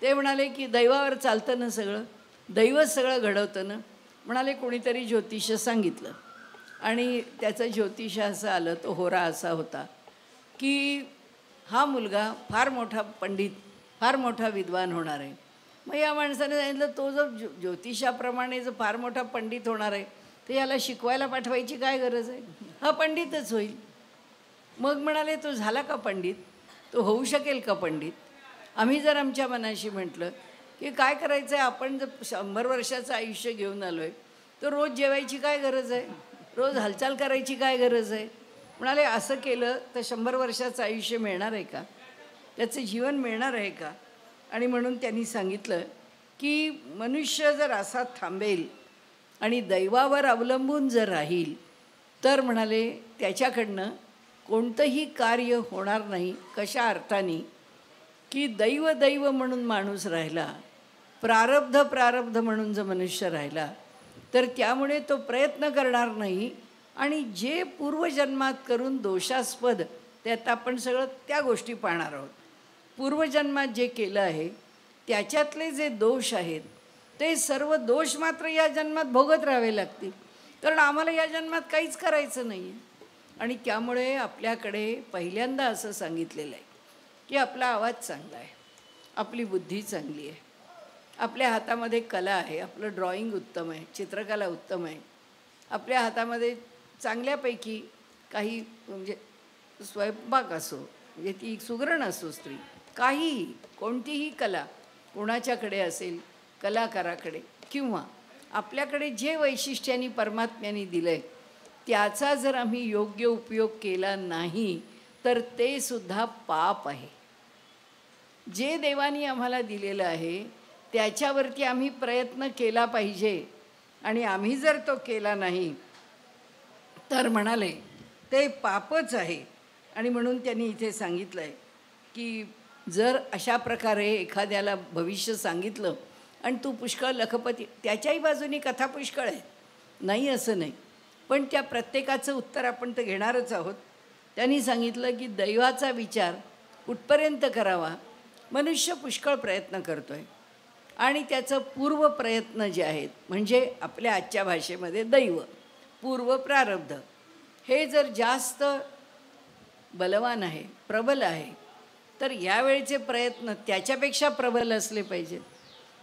ते म्हणाले की दैवावर चालतं ना सगळं, दैवच सगळं घडवतं ना. म्हणाले कोणीतरी ज्योतिष सांगितलं आणि त्याचं ज्योतिष असं आलं, तो होरा असा होता की हा मुलगा फार मोठा पंडित, फार मोठा विद्वान होणार आहे. मग या माणसाने सांगितलं तो जो ज्योतिषाप्रमाणे जो फार मोठा पंडित होणार आहे तर याला शिकवायला पाठवायची काय गरज आहे, हा पंडितच होईल. मग म्हणाले, तो झाला का पंडित? तो होऊ शकेल का पंडित? आम्ही जर आमच्या मनाशी म्हटलं की काय करायचं आहे, आपण जर 100 वर्षाचं आयुष्य घेऊन आलो आहे, तर रोज जेवायची काय गरज आहे? रोज हालचाल करायची काय गरज आहे? म्हणाले, असं केलं तर 100 वर्षाचं आयुष्य मिळणार आहे का? त्याचं जीवन मिळणार आहे का? आणि म्हणून त्यांनी सांगितलं की मनुष्य जर असा थांबेल आणि दैवावर अवलंबून जर राहील, तर म्हणाले त्याच्याकडनं कोणतंही कार्य होणार नाही. कशा अर्थाने की दैव दैव म्हणून माणूस राहिला, प्रारब्ध प्रारब्ध म्हणून जर मनुष्य राहिला, तर त्यामुळे तो प्रयत्न करणार नाही आणि जे पूर्वजन्मात करून दोषास्पद, त्यात आपण सगळं त्या गोष्टी पाहणार आहोत. पूर्वजन्मात जे केलं आहे त्याच्यातले जे दोष आहेत ते सर्व दोष मात्र या जन्मात भोगत राहावे लागतील, कारण आम्हाला या जन्मात काहीच करायचं नाही आहे. आणि त्यामुळे आपल्याकडे पहिल्यांदा असं सांगितलेलं आहे की आपला आवाज चांगला आहे, आपली बुद्धी चांगली आहे, आपल्या हातामध्ये कला आहे, आपलं ड्रॉइंग उत्तम आहे, चित्रकला उत्तम आहे, आपल्या हातामध्ये चांगल्यापैकी काही म्हणजे स्वयंपाक असो, म्हणजे ती सुगरण असो स्त्री, काहीही कोणतीही कला कोणाच्याकडे असेल, कलाकाराकडे, किंवा आपल्याकडे जे वैशिष्ट्यांनी परमात्म्याने दिलं आहे त्याचा जर आम्ही योग्य उपयोग केला नाही तर ते सुद्धा पाप आहे. जे देवानी आम्हाला दिलेलं आहे त्याच्यावरती आम्ही प्रयत्न केला पाहिजे, आणि आम्ही जर तो केला नाही तर म्हणाले ते पापच आहे. आणि म्हणून त्यांनी इथे सांगितलं आहे की जर अशा प्रकारे एखाद्याला भविष्य सांगितलं आणि तू पुष्कळ लखपती, त्याच्याही बाजूनी कथा पुष्कळ आहे, नाही असं नाही, पण त्या प्रत्येकाचं उत्तर आपण तर घेणारच आहोत. त्यांनी सांगितलं की दैवाचा विचार कुठपर्यंत करावा. मनुष्य पुष्कळ प्रयत्न करतो आहे आणि त्याचं पूर्व प्रयत्न जे आहेत, म्हणजे आपल्या आजच्या भाषेमध्ये दैव, पूर्व प्रारब्ध, हे जर जास्त बलवान आहे, प्रबल आहे, तर यावेळेचे प्रयत्न त्याच्यापेक्षा प्रबल असले पाहिजेत,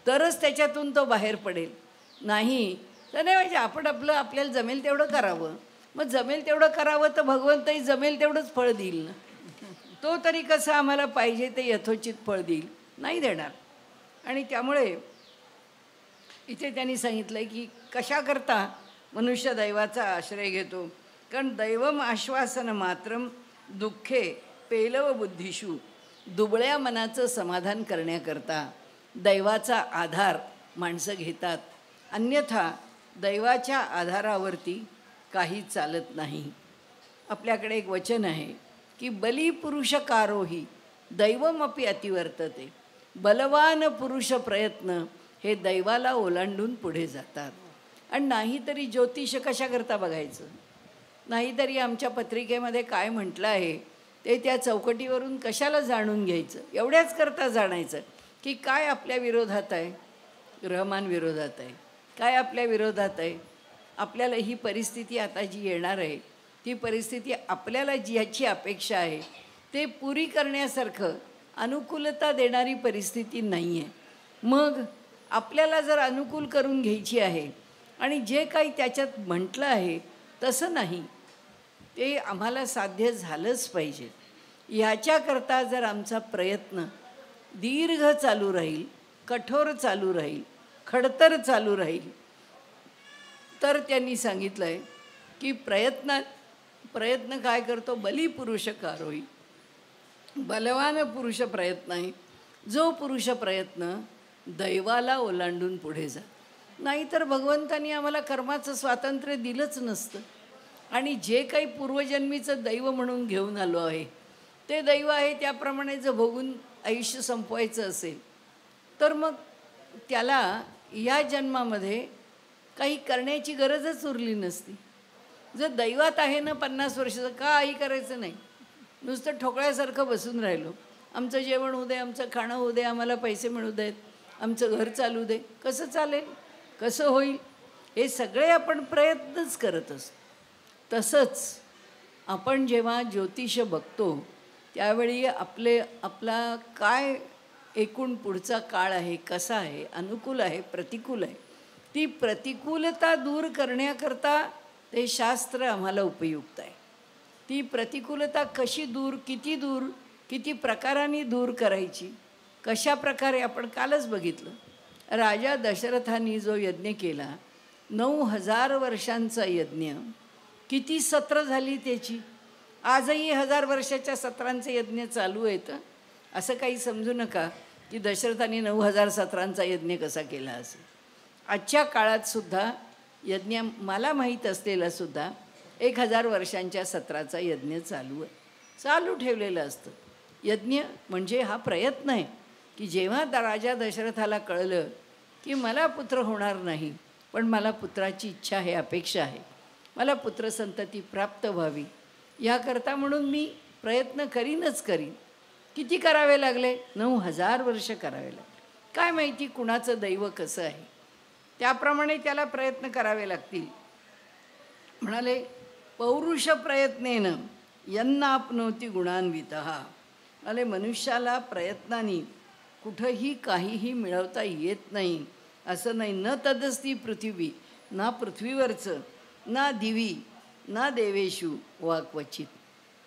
तरच त्याच्यातून तो बाहेर पडेल. नाही तर नाही पाहिजे, आपण आपल्याला जमेल तेवढं करावं. मग जमेल तेवढं करावं तर भगवंतही जमेल तेवढंच फळ देईल ना. तो तरी कसं आम्हाला पाहिजे ते यथोचित फळ देईल? नाही देणार. आणि त्यामुळे इथे त्यांनी सांगितलं आहे की कशाकरता मनुष्य दैवाचा आश्रय घेतो, कारण दैवम आश्वासन मात्रम दुःखे पेलव बुद्धिषू, दुबळ्या मनाचं समाधान करण्याकरता दैवाचा आधार माणसं घेतात, अन्यथा दैवाच्या आधारावरती काही चालत नाही. आपल्याकडे एक वचन आहे की बली पुरुष कारोही दैवमपि अतिवर्तते, बलवान पुरुष प्रयत्न हे दैवाला ओलांडून पुढे जातात. आणि नाहीतरी ज्योतिष कशाकरता बघायचं, नाहीतरी आमच्या पत्रिकेमध्ये काय म्हटलं आहे ते त्या चौकटीवरून कशाला जाणून घ्यायचं, एवढ्याच करता जाणायचं की काय आपल्या विरोधात आहे, ग्रहमान विरोधात आहे, काय आपल्या विरोधात आहे. आपल्याला ही परिस्थिती आता जी येणार आहे ती परिस्थिती आपल्याला ज्याची अपेक्षा आहे ते पुरी करण्यासारखं अनुकूलता देणारी परिस्थिती नाही आहे. मग आपल्याला जर अनुकूल करून घ्यायची आहे आणि जे काही त्याच्यात म्हटलं आहे तसं नाही, ते आम्हाला साध्य झालंच पाहिजे. ह्याच्याकरता जर आमचा प्रयत्न दीर्घ चालू राहील, कठोर चालू राहील, खडतर चालू राहील, तर त्यांनी सांगितलं आहे की प्रयत्न काय करतो, बली पुरुष कारोही, बलवान पुरुष प्रयत्न आहे, जो पुरुष प्रयत्न दैवाला ओलांडून पुढे जा. नाहीतर भगवंतानी आम्हाला कर्माचं स्वातंत्र्य दिलंच नसतं. आणि जे काही पूर्वजन्मीचं दैव म्हणून घेऊन आलो आहे ते दैव आहे त्याप्रमाणे जर भोगून आयुष्य संपवायचं असेल तर मग त्याला या जन्मामध्ये काही करण्याची गरजच उरली नसती. जर दैवात आहे ना 50 वर्षाचं, काही करायचं नाही, नुसतं ठोकळ्यासारखं बसून राहिलो, आमचं जेवण होऊ दे, आमचं खाणं होऊ दे, आम्हाला पैसे मिळू देत, आमचं घर चालू दे, कसं चालेल, कसं होईल, हे सगळे आपण प्रयत्नच करत असतो. तसंच आपण जेव्हा ज्योतिष बघतो त्यावेळी आपला काय एकूण पुढचा काळ आहे, कसा आहे, अनुकूल आहे, प्रतिकूल आहे, ती प्रतिकूलता दूर करण्याकरता ते शास्त्र आम्हाला उपयुक्त आहे. ती प्रतिकूलता कशी दूर, किती प्रकारांनी दूर करायची, कशा प्रकारे आपण कालच बघितलं. राजा दशरथांनी जो यज्ञ केला, 9,000 वर्षांचा यज्ञ, किती सत्र झाली त्याची. आजही 1000 वर्षाच्या सत्रांचे यज्ञ चालू आहेत. असं काही समजू नका की दशरथांनी 9,000 सत्रांचा यज्ञ कसा केला असेल. आजच्या काळात सुद्धा यज्ञ, मला माहीत असलेला सुद्धा 1000 वर्षांच्या सत्राचा यज्ञ चालू आहे, चालू ठेवलेलं असतं. यज्ञ म्हणजे हा प्रयत्न आहे की जेव्हा राजा दशरथाला कळलं की मला पुत्र होणार नाही, पण मला पुत्राची इच्छा आहे, अपेक्षा आहे, मला पुत्रसंतती प्राप्त व्हावी, याकरता म्हणून मी प्रयत्न करीनच करीन. किती करावे लागले? 9,000 वर्ष करावे लागले. काय माहिती कुणाचं दैव कसं आहे, त्याप्रमाणे त्याला प्रयत्न करावे लागतील. म्हणाले, पौरुष प्रयत्नेन यन्नाप्नोति गुणान्वितः. म्हणाले, मनुष्याला प्रयत्नाने कुठंही काहीही मिळवता येत नाही असं नाही. न तदस्ती पृथ्वी, ना पृथ्वीवरचं, ना दिवी, ना देवेषु वा क्वचित.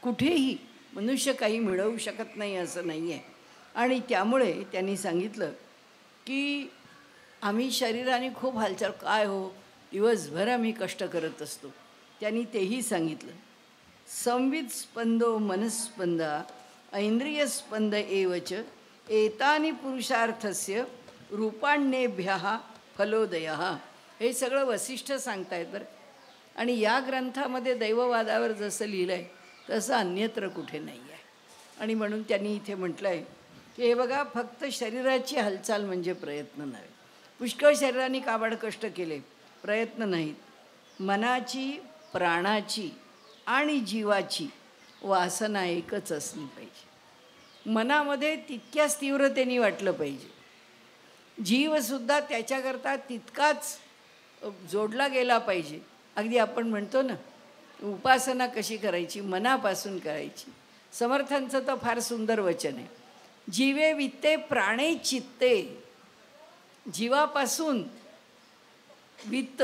कुठेही मनुष्य काही मिळवू शकत नाही असं नाही आहे. आणि त्यामुळे त्यांनी सांगितलं की आम्ही शरीराने खूप हालचाल, काय हो, दिवसभर आम्ही कष्ट करत असतो. त्यांनी तेही सांगितलं. संवित स्पंदो मनस्पंदा ऐंद्रियस्पंद एवच एतानि पुरुषार्थस्य रूपाण्येभ्यः फलोदयः. हे सगळं वसिष्ठ सांगतायत बरं. आणि या ग्रंथामध्ये दैववादावर जसं लिहिलं आहे तसं अन्यत्र कुठे नाही आहे. आणि म्हणून त्यांनी इथे म्हटलं आहे की हे बघा, फक्त शरीराची हालचाल म्हणजे प्रयत्न नव्हे. पुष्कळ शरीराने काबाड कष्ट केले, प्रयत्न नाहीत. मनाची, प्राणाची आणि जीवाची वासना एकच असली पाहिजे. मनामध्ये तितक्याच तीव्रतेने वाटलं पाहिजे. जीवसुद्धा त्याच्याकरता तितकाच जोडला गेला पाहिजे. अगदी आपण म्हणतो ना, उपासना कशी करायची, मनापासून करायची. समर्थांचं तर फार सुंदर वचन आहे, जीवे वित्ते प्राणे चित्ते. जीवापासून, वित्त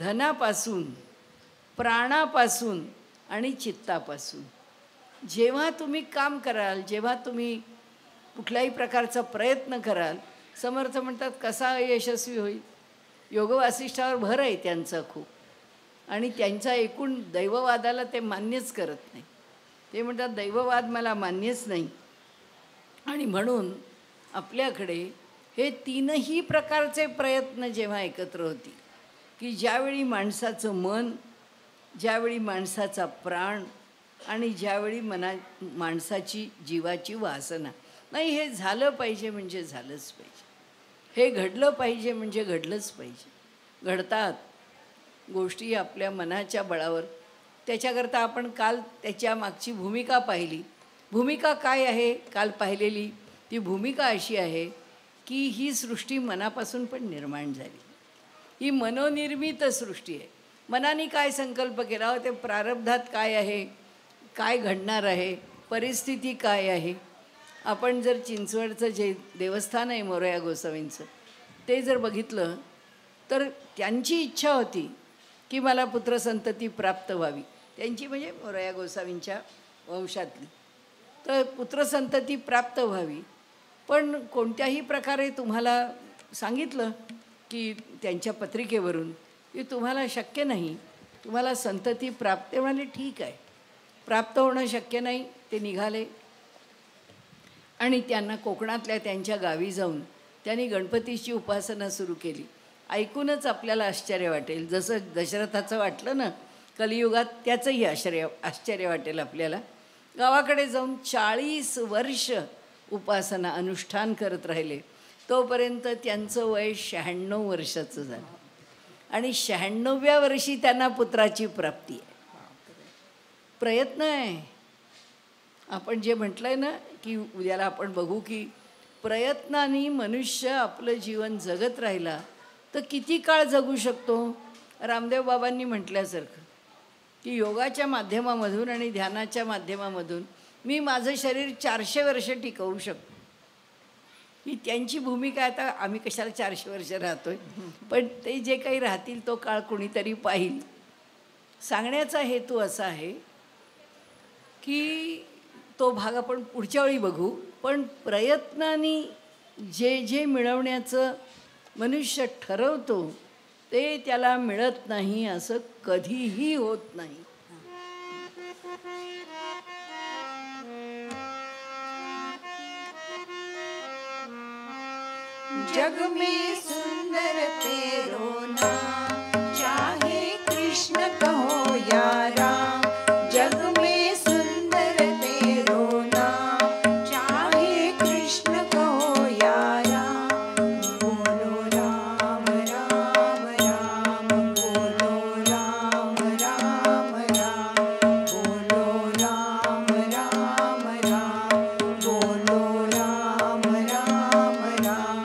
धनापासून, प्राणापासून आणि चित्तापासून. जेव्हा तुम्ही काम कराल, जेव्हा तुम्ही कुठल्याही प्रकारचा प्रयत्न कराल, समर्थ म्हणतात कसा यशस्वी होईल. योग वासिष्ठावर भर आहे त्यांचा खूप. आणि त्यांचा एकूण दैववादाला ते मान्यच करत नाही. ते म्हणतात दैववाद मला मान्यच नाही. आणि म्हणून आपल्याकडे हे तीनही प्रकारचे प्रयत्न जेव्हा एकत्र होतील, की ज्यावेळी माणसाचं मन, ज्यावेळी माणसाचा प्राण आणि ज्यावेळी माणसाची जीवाची वासना, नाही हे झालं पाहिजे म्हणजे झालंच पाहिजे, हे घडलं पाहिजे म्हणजे घडलंच पाहिजे. घडतात गोष्टी आपल्या मनाच्या बळावर. त्याच्याकरता आपण काल त्याच्या मागची भूमिका पाहिली. भूमिका काय आहे काल पाहिलेली? ती भूमिका अशी आहे की ही सृष्टी मनापासून पण निर्माण झाली. ही मनोनिर्मित सृष्टी आहे. मनाने काय संकल्प केला हो, ते प्रारब्धात काय आहे, काय घडणार आहे, परिस्थिती काय आहे. आपण जर चिंचवडचं जे देवस्थान आहे मोरया गोसावींचं, ते जर बघितलं तर त्यांची इच्छा होती की मला पुत्रसंतती प्राप्त व्हावी. त्यांची म्हणजे मोरया गोसावींच्या वंशातली. तर पुत्रसंतती प्राप्त व्हावी. पण कोणत्याही प्रकारे तुम्हाला सांगितलं की त्यांच्या पत्रिकेवरून की तुम्हाला शक्य नाही, तुम्हाला संतती प्राप्त. ते म्हणाले ठीक आहे, प्राप्त होणं शक्य नाही. ते निघाले आणि त्यांना कोकणातल्या त्यांच्या गावी जाऊन त्यांनी गणपतीची उपासना सुरू केली. ऐकूनच आपल्याला आश्चर्य वाटेल, जसं दशरथाचं वाटलं ना कलियुगात, त्याचंही आश्चर्य वाटेल आपल्याला. गावाकडे जाऊन 40 वर्ष उपासना अनुष्ठान करत राहिले. तोपर्यंत त्यांचं वय 96 वर्षाचं झालं. आणि 96व्या वर्षी त्यांना पुत्राची प्राप्ती आहे. प्रयत्न आहे. आपण जे म्हटलं आहे ना की उद्याला आपण बघू की प्रयत्नाने मनुष्य आपलं जीवन जगत राहिला तर किती काळ जगू शकतो. रामदेव बाबांनी म्हटल्यासारखं की योगाच्या माध्यमामधून आणि ध्यानाच्या माध्यमामधून मी माझं शरीर 400 वर्ष टिकवू शकतो. ही त्यांची भूमिका. आता आम्ही कशाला 400 वर्ष राहतोय, पण ते जे काही राहतील तो काळ कुणीतरी पाहिल. सांगण्याचा हेतू असा आहे की तो भाग आपण पुढच्या वेळी बघू. पण प्रयत्नाने जे जे मिळवण्याचं मनुष्य ठरवतो ते त्याला मिळत नाही असं कधीही होत नाही. जग में सुंदर तेरो नाम, चाहे कृष्ण कहो या राम. जग में सुंदर तेरो नाम, चाहे कृष्ण कहो या राम. बोलो राम राम राम, बोलो राम राम राम, बोलो राम राम राम, बोलो राम राम राम.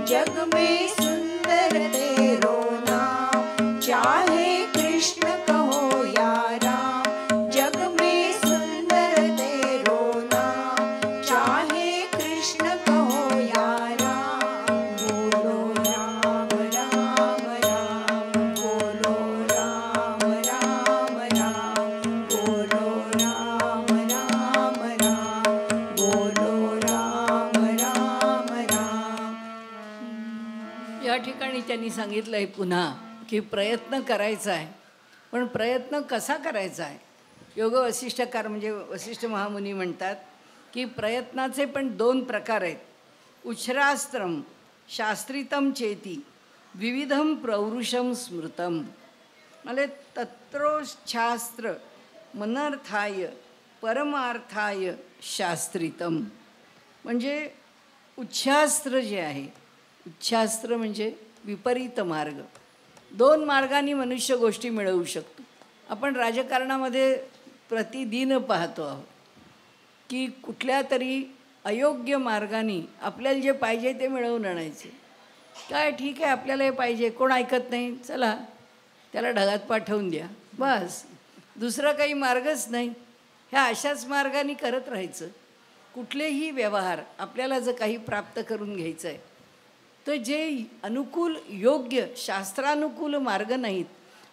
जग में सुंदर तेरो नाम, चाहे कृष्ण कहो या राम. जग में सुंदर तेरो नाम, चाहे कृष्ण कहो या राम. बोलो राम राम राम, बोलो राम राम राम, बोलो राम राम राम, बोलो राम राम राम. या ठिकाणी त्यांनी सांगितलं आहे पुन्हा की प्रयत्न करायचा आहे. पण प्रयत्न कसा करायचा आहे? योग वसिष्ठकार म्हणजे वसिष्ठ महामुनी म्हणतात की प्रयत्नाचे पण 2 प्रकार आहेत. उच्छ्रास्त्रम शास्त्रितम चेती विविधम प्रवृषम स्मृतम. म्हणजे तत्रोच्छास्त्र मनर्थाय परमार्थाय शास्त्रितम. म्हणजे उच्छ्रास्त्र जे आहे, उच्छ्रास्त्र म्हणजे विपरीत मार्ग. 2 मार्गांनी मनुष्य गोष्टी मिळवू शकतो. आपण राजकारणामध्ये प्रतिदिन पाहतो आहोत की कुठल्या तरी अयोग्य मार्गाने आपल्याला जे पाहिजे ते मिळवून आणायचे. काय ठीक आहे, आपल्याला हे पाहिजे, कोण ऐकत नाही, चला त्याला ढगात पाठवून द्या, बस. दुसरा काही मार्गच नाही. ह्या अशाच मार्गाने करत राहायचं. कुठलेही व्यवहार आपल्याला जर काही प्राप्त करून घ्यायचं आहे तर जे अनुकूल योग्य शास्त्रानुकूल मार्ग नाहीत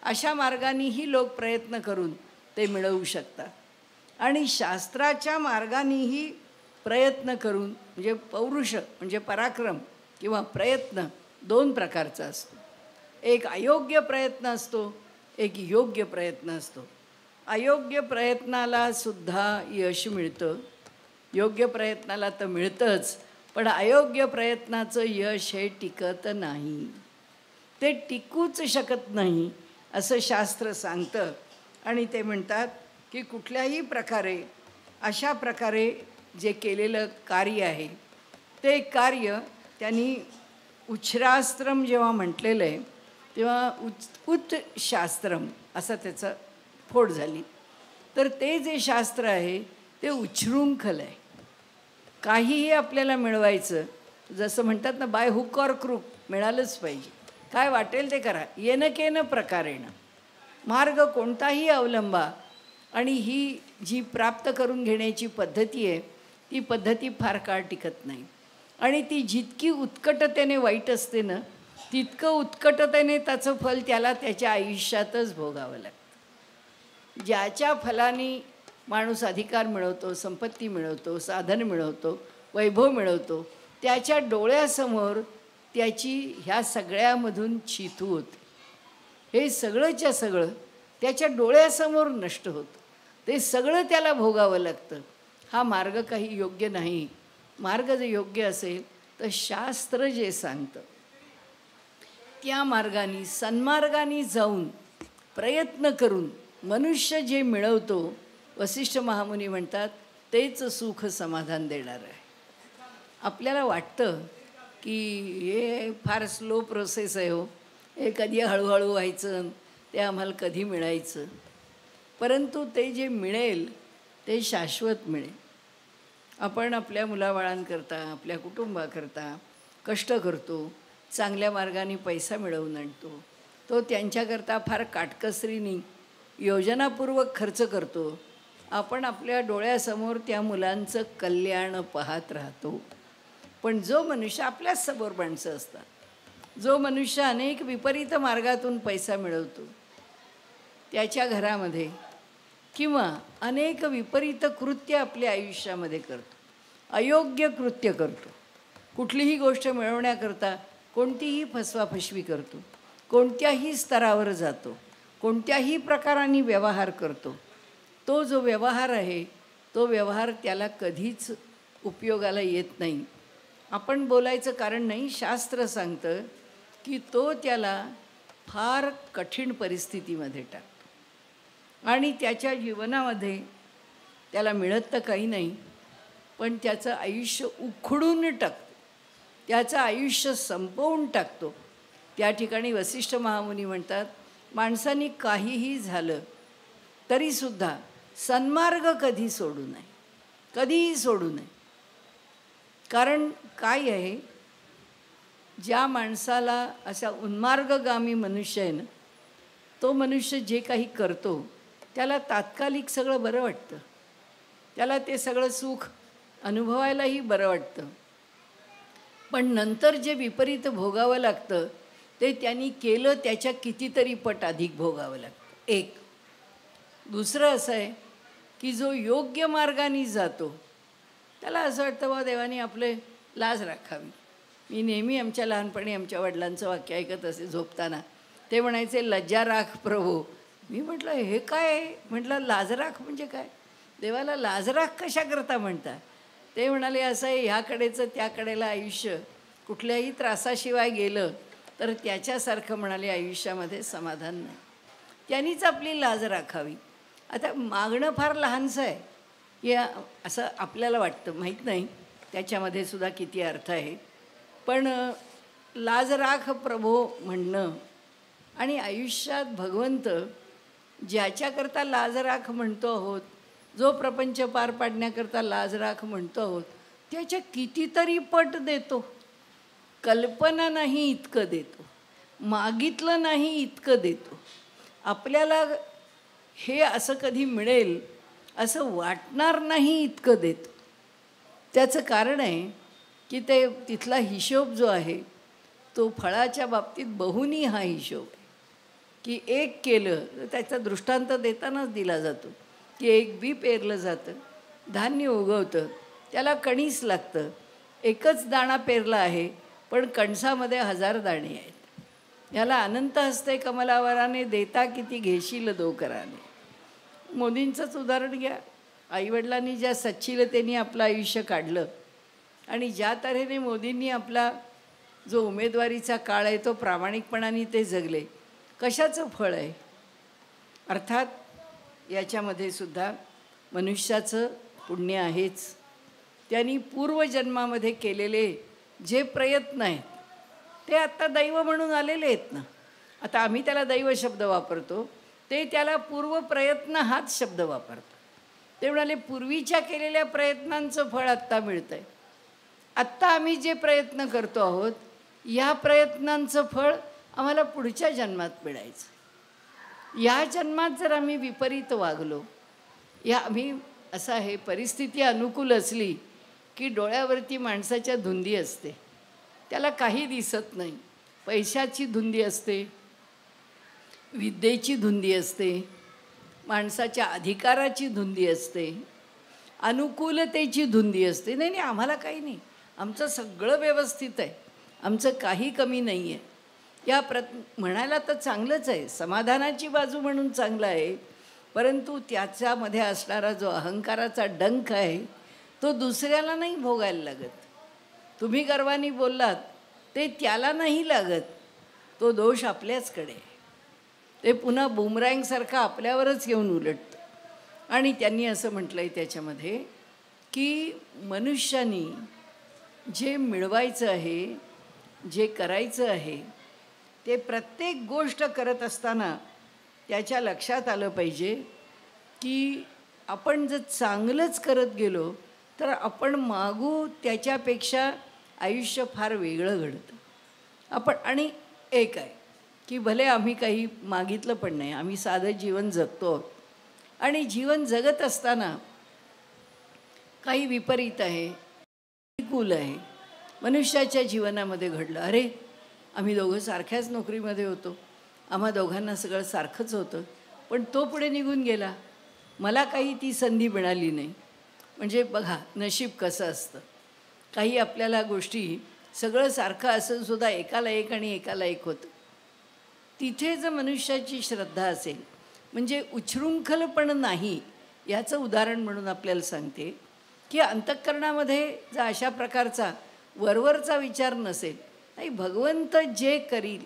अशा मार्गानेही लोक प्रयत्न करून ते मिळवू शकतात. आणि शास्त्राच्या मार्गानेही प्रयत्न करून म्हणजे पौरुष म्हणजे पराक्रम किंवा प्रयत्न 2 प्रकारचा असतो. एक अयोग्य प्रयत्न असतो, एक योग्य प्रयत्न असतो. अयोग्य प्रयत्नाला सुद्धा यश मिळतं, योग्य प्रयत्नाला तर मिळतंच, पण अयोग्य प्रयत्नाचं यश हे टिकत नाही. ते टिकूच शकत नाही असं शास्त्र सांगतं. आणि ते म्हणतात की कुठल्याही प्रकारे अशा प्रकारे जे केलेलं कार्य आहे ते कार्य त्यांनी उच्छ्रास्त्रम जेव्हा म्हटलेलं आहे तेव्हा उत्शास्त्रम असं त्याचं फोड झाली. तर ते जे शास्त्र आहे ते उच्छृंखल आहे. काहीही आपल्याला मिळवायचं, जसं म्हणतात ना, बाय हुक ऑर क्रूक मिळालंच पाहिजे. काय वाटेल ते करा, येणं केनं प्रकारेण. मार्ग कोणताही अवलंबा. आणि ही जी प्राप्त करून घेण्याची पद्धती आहे ती पद्धती फार काळ टिकत नाही. आणि ती जितकी उत्कटतेने वाईट असते ना, तितकं उत्कटतेने त्याचं फल त्याला त्याच्या आयुष्यातच भोगावं लागतं. ज्याच्या फलाने माणूस अधिकार मिळवतो, संपत्ती मिळवतो, साधन मिळवतो, वैभव मिळवतो, त्याच्या डोळ्यासमोर त्याची ह्या सगळ्यामधून चितू होते. हे सगळंच्या सगळं त्याच्या डोळ्यासमोर नष्ट होतं. ते सगळं त्याला भोगावं लागतं. हा मार्ग काही योग्य नाही. मार्ग जर योग्य असेल तर शास्त्र जे सांगतं त्या मार्गाने सन्मार्गाने जाऊन प्रयत्न करून मनुष्य जे मिळवतो, वसिष्ठ महामुनी म्हणतात तेच सुख समाधान देणार आहे. आपल्याला वाटतं की हे फार स्लो प्रोसेस आहे हो, हे कधी हळूहळू व्हायचं, ते आम्हाला कधी मिळायचं. परंतु ते जे मिळेल ते शाश्वत मिळेल. आपण आपल्या मुलाबाळांकरता, आपल्या कुटुंबाकरता कष्ट करतो, चांगल्या मार्गाने पैसा मिळवून आणतो, तो त्यांच्याकरता फार काटकसरीने योजनापूर्वक खर्च करतो. आपण आपल्या डोळ्यासमोर त्या मुलांचं कल्याण पाहत राहतो. पण जो मनुष्य, आपल्याच समोर माणसं असतात, जो मनुष्य अनेक विपरीत मार्गातून पैसा मिळवतो, त्याच्या घरामध्ये किंवा अनेक विपरीत कृत्य आपल्या आयुष्यामध्ये करतो, अयोग्य कृत्य करतो, कुठलीही गोष्ट मिळवण्याकरता कोणतीही फसवाफसवी करतो, कोणत्याही स्तरावर जातो, कोणत्याही प्रकाराने व्यवहार करतो. तो जो व्यवहार आहे तो व्यवहार त्याला कधीच उपयोगाला येत नाही. आपण बोलायचं कारण नाही, शास्त्र सांगतं की तो त्याला फार कठीण परिस्थितीमध्ये टाकतो आणि त्याच्या जीवनामध्ये त्याला मिळत तर काही नाही, पण त्याचं आयुष्य उखडून टाकतो, त्याचं आयुष्य संपवून टाकतो. त्या ठिकाणी वसिष्ठ महामुनी म्हणतात, माणसांनी काहीही झालं तरीसुद्धा सन्मार्ग कधी सोडू नये, कधीही सोडू नये. कारण काय आहे, ज्या माणसाला असा उन्मार्गगामी मनुष्य आहे ना, तो मनुष्य जे काही करतो त्याला तात्कालिक सगळं बरं वाटतं, त्याला ते सगळं सुख अनुभवायलाही बरं वाटतं, पण नंतर जे विपरीत भोगावं लागतं ते त्यांनी केलं त्याच्या कितीतरी पट अधिक भोगावं लागतं. एक दुसरं असं आहे की जो योग्य मार्गाने जातो त्याला असं वाटतं बा देवाने आपले लाज राखावी. मी नेहमी आमच्या लहानपणी आमच्या वडिलांचं वाक्य ऐकत असे झोपताना. ते म्हणायचे, लज्जा राख प्रभू. मी म्हटलं हे काय? म्हटलं लाज राख म्हणजे काय? देवाला लाज राख कशा करता म्हणता? ते म्हणाले, असं आहे, ह्याकडेचं त्याकडेला आयुष्य कुठल्याही त्रासाशिवाय गेलं तर त्याच्यासारखं म्हणाले आयुष्यामध्ये समाधान नाही, त्यांनीच आपली लाज राखावी. आता मागणं फार लहानसं आहे या असं आपल्याला वाटतं, माहीत नाही त्याच्यामध्ये सुद्धा किती अर्थ आहे. पण लाज राख प्रभो म्हणणं आणि आयुष्यात भगवंत ज्याच्याकरता लाज राख म्हणतो आहोत, जो प्रपंच पार पाडण्याकरता लाज राख म्हणतो आहोत, त्याच्या कितीतरी पट देतो. कल्पना नाही इतकं देतो, मागितलं नाही इतकं देतो. आपल्याला हे असं कधी मिळेल असं वाटणार नाही इतकं देतो. त्याचं कारण आहे की ते तिथला हिशोब जो आहे तो फळाच्या बाबतीत बहुनी हा हिशोब आहे की एक केलं तर त्याचा दृष्टांत देतानाच दिला जातो की एक बी पेरलं जातं, धान्य उगवतं, त्याला कणीस लागतं. एकच दाणा पेरला आहे पण कणसामध्ये 1000 दाणे आहेत. याला अनंत हस्ते कमलावराने देता किती घेशील दो कराने. मोदींचंच उदाहरण घ्या. आईवडिलांनी ज्या सच्चिलतेने आपलं आयुष्य काढलं आणि ज्या तऱ्हेने मोदींनी आपला जो उमेदवारीचा काळ आहे तो प्रामाणिकपणाने ते जगले, कशाचं फळ आहे? अर्थात याच्यामध्ये सुद्धा मनुष्याचं पुण्य आहेच. त्यांनी पूर्वजन्मामध्ये केलेले जे प्रयत्न आहेत ते आत्ता दैव म्हणून आलेले आहेत ना. आता आम्ही त्याला दैव शब्द वापरतो, ते त्याला पूर्वप्रयत्न हाच शब्द वापरतो. ते म्हणाले पूर्वीच्या केलेल्या प्रयत्नांचं फळ आत्ता मिळतं आहे. आत्ता आम्ही जे प्रयत्न करतो आहोत या प्रयत्नांचं फळ आम्हाला पुढच्या जन्मात मिळायचं. या जन्मात जर आम्ही विपरीत वागलो, या आम्ही असं आहे, परिस्थिती अनुकूल असली की डोळ्यावरती माणसाच्या धुंदी असते, त्याला काही दिसत नाही. पैशाची धुंदी असते, विद्येची धुंदी असते, माणसाच्या अधिकाराची धुंदी असते, अनुकूलतेची धुंदी असते. नाही नाही, आम्हाला काही नाही, आमचं सगळं व्यवस्थित आहे, आमचं काही कमी नाही आहे. या म्हणायला तर चांगलंच आहे, समाधानाची बाजू म्हणून चांगलं आहे, परंतु त्याच्यामध्ये असणारा जो अहंकाराचा डंख आहे तो दुसऱ्याला नाही भोगायला लागत. तुम्ही गर्वाने बोललात ते त्याला नाही लागत, तो दोष आपल्याचकडे आहे. ते पुन्हा बुमरँगसारखं आपल्यावरच येऊन उलटतं. आणि त्यांनी असं म्हटलं आहे त्याच्यामध्ये की मनुष्यानी जे मिळवायचं आहे, जे करायचं आहे, ते प्रत्येक गोष्ट करत असताना त्याच्या लक्षात आलं पाहिजे की आपण जर चांगलंच करत गेलो तर आपण मागू त्याच्यापेक्षा आयुष्य फार वेगळं घडतं. आपण आणि एक आहे की भले आम्ही काही मागितलं पण नाही, आम्ही साधं जीवन जगतो आणि जीवन जगत असताना काही विपरीत आहे, प्रतिकूल आहे, मनुष्याच्या जीवनामध्ये घडलं. अरे आम्ही दोघं सारख्याच नोकरीमध्ये होतो, आम्हा दोघांना सगळं सारखंच होतं, पण तो पुढे निघून गेला, मला काही ती संधी मिळाली नाही. म्हणजे बघा नशीब कसं असतं. काही आपल्याला गोष्टी सगळं सारखं असून सुद्धा एकाला एक आणि एकाला एक होतं. तिथे जर मनुष्याची श्रद्धा असेल, म्हणजे उच्छृंखलपण नाही, याचं उदाहरण म्हणून आपल्याला सांगते की अंतःकरणामध्ये जर अशा प्रकारचा वरवरचा विचार नसेल, नाही भगवंत जे करील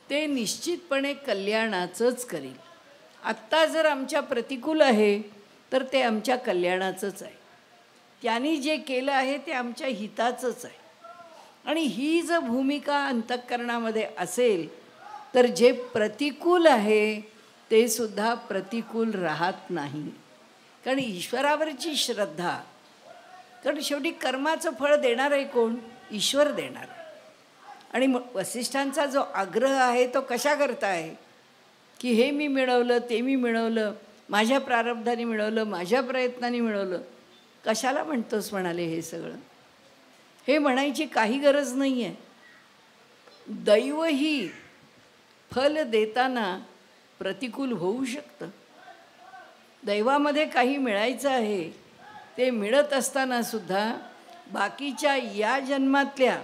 ते निश्चितपणे कल्याणाचंच करील. आत्ता जर आमच्या प्रतिकूल आहे तर ते आमच्या कल्याणाचंच आहे. त्यांनी जे केलं आहे ते आमच्या हिताचंच आहे. आणि ही जर भूमिका अंतःकरणामध्ये असेल तर जे प्रतिकूल आहे ते सुद्धा प्रतिकूल राहत नाही. कारण ईश्वरावरची श्रद्धा, कारण शेवटी कर्माचं फळ देणार आहे कोण? ईश्वर देणार. आणि वसिष्ठांचा जो आग्रह आहे तो कशा करता आहे की हे मी मिळवलं, ते मी मिळवलं, माझ्या प्रारब्धाने मिळवलं, माझ्या प्रयत्नाने मिळवलं. कशाला म्हणतोस म्हणाले हे सगळं? हे म्हणायची काही गरज नाही आहे. दैवही फल देताना प्रतिकूल होऊ शकतं. दैवामध्ये काही मिळायचं आहे ते मिळत असताना सुद्धा बाकीच्या या जन्मातल्या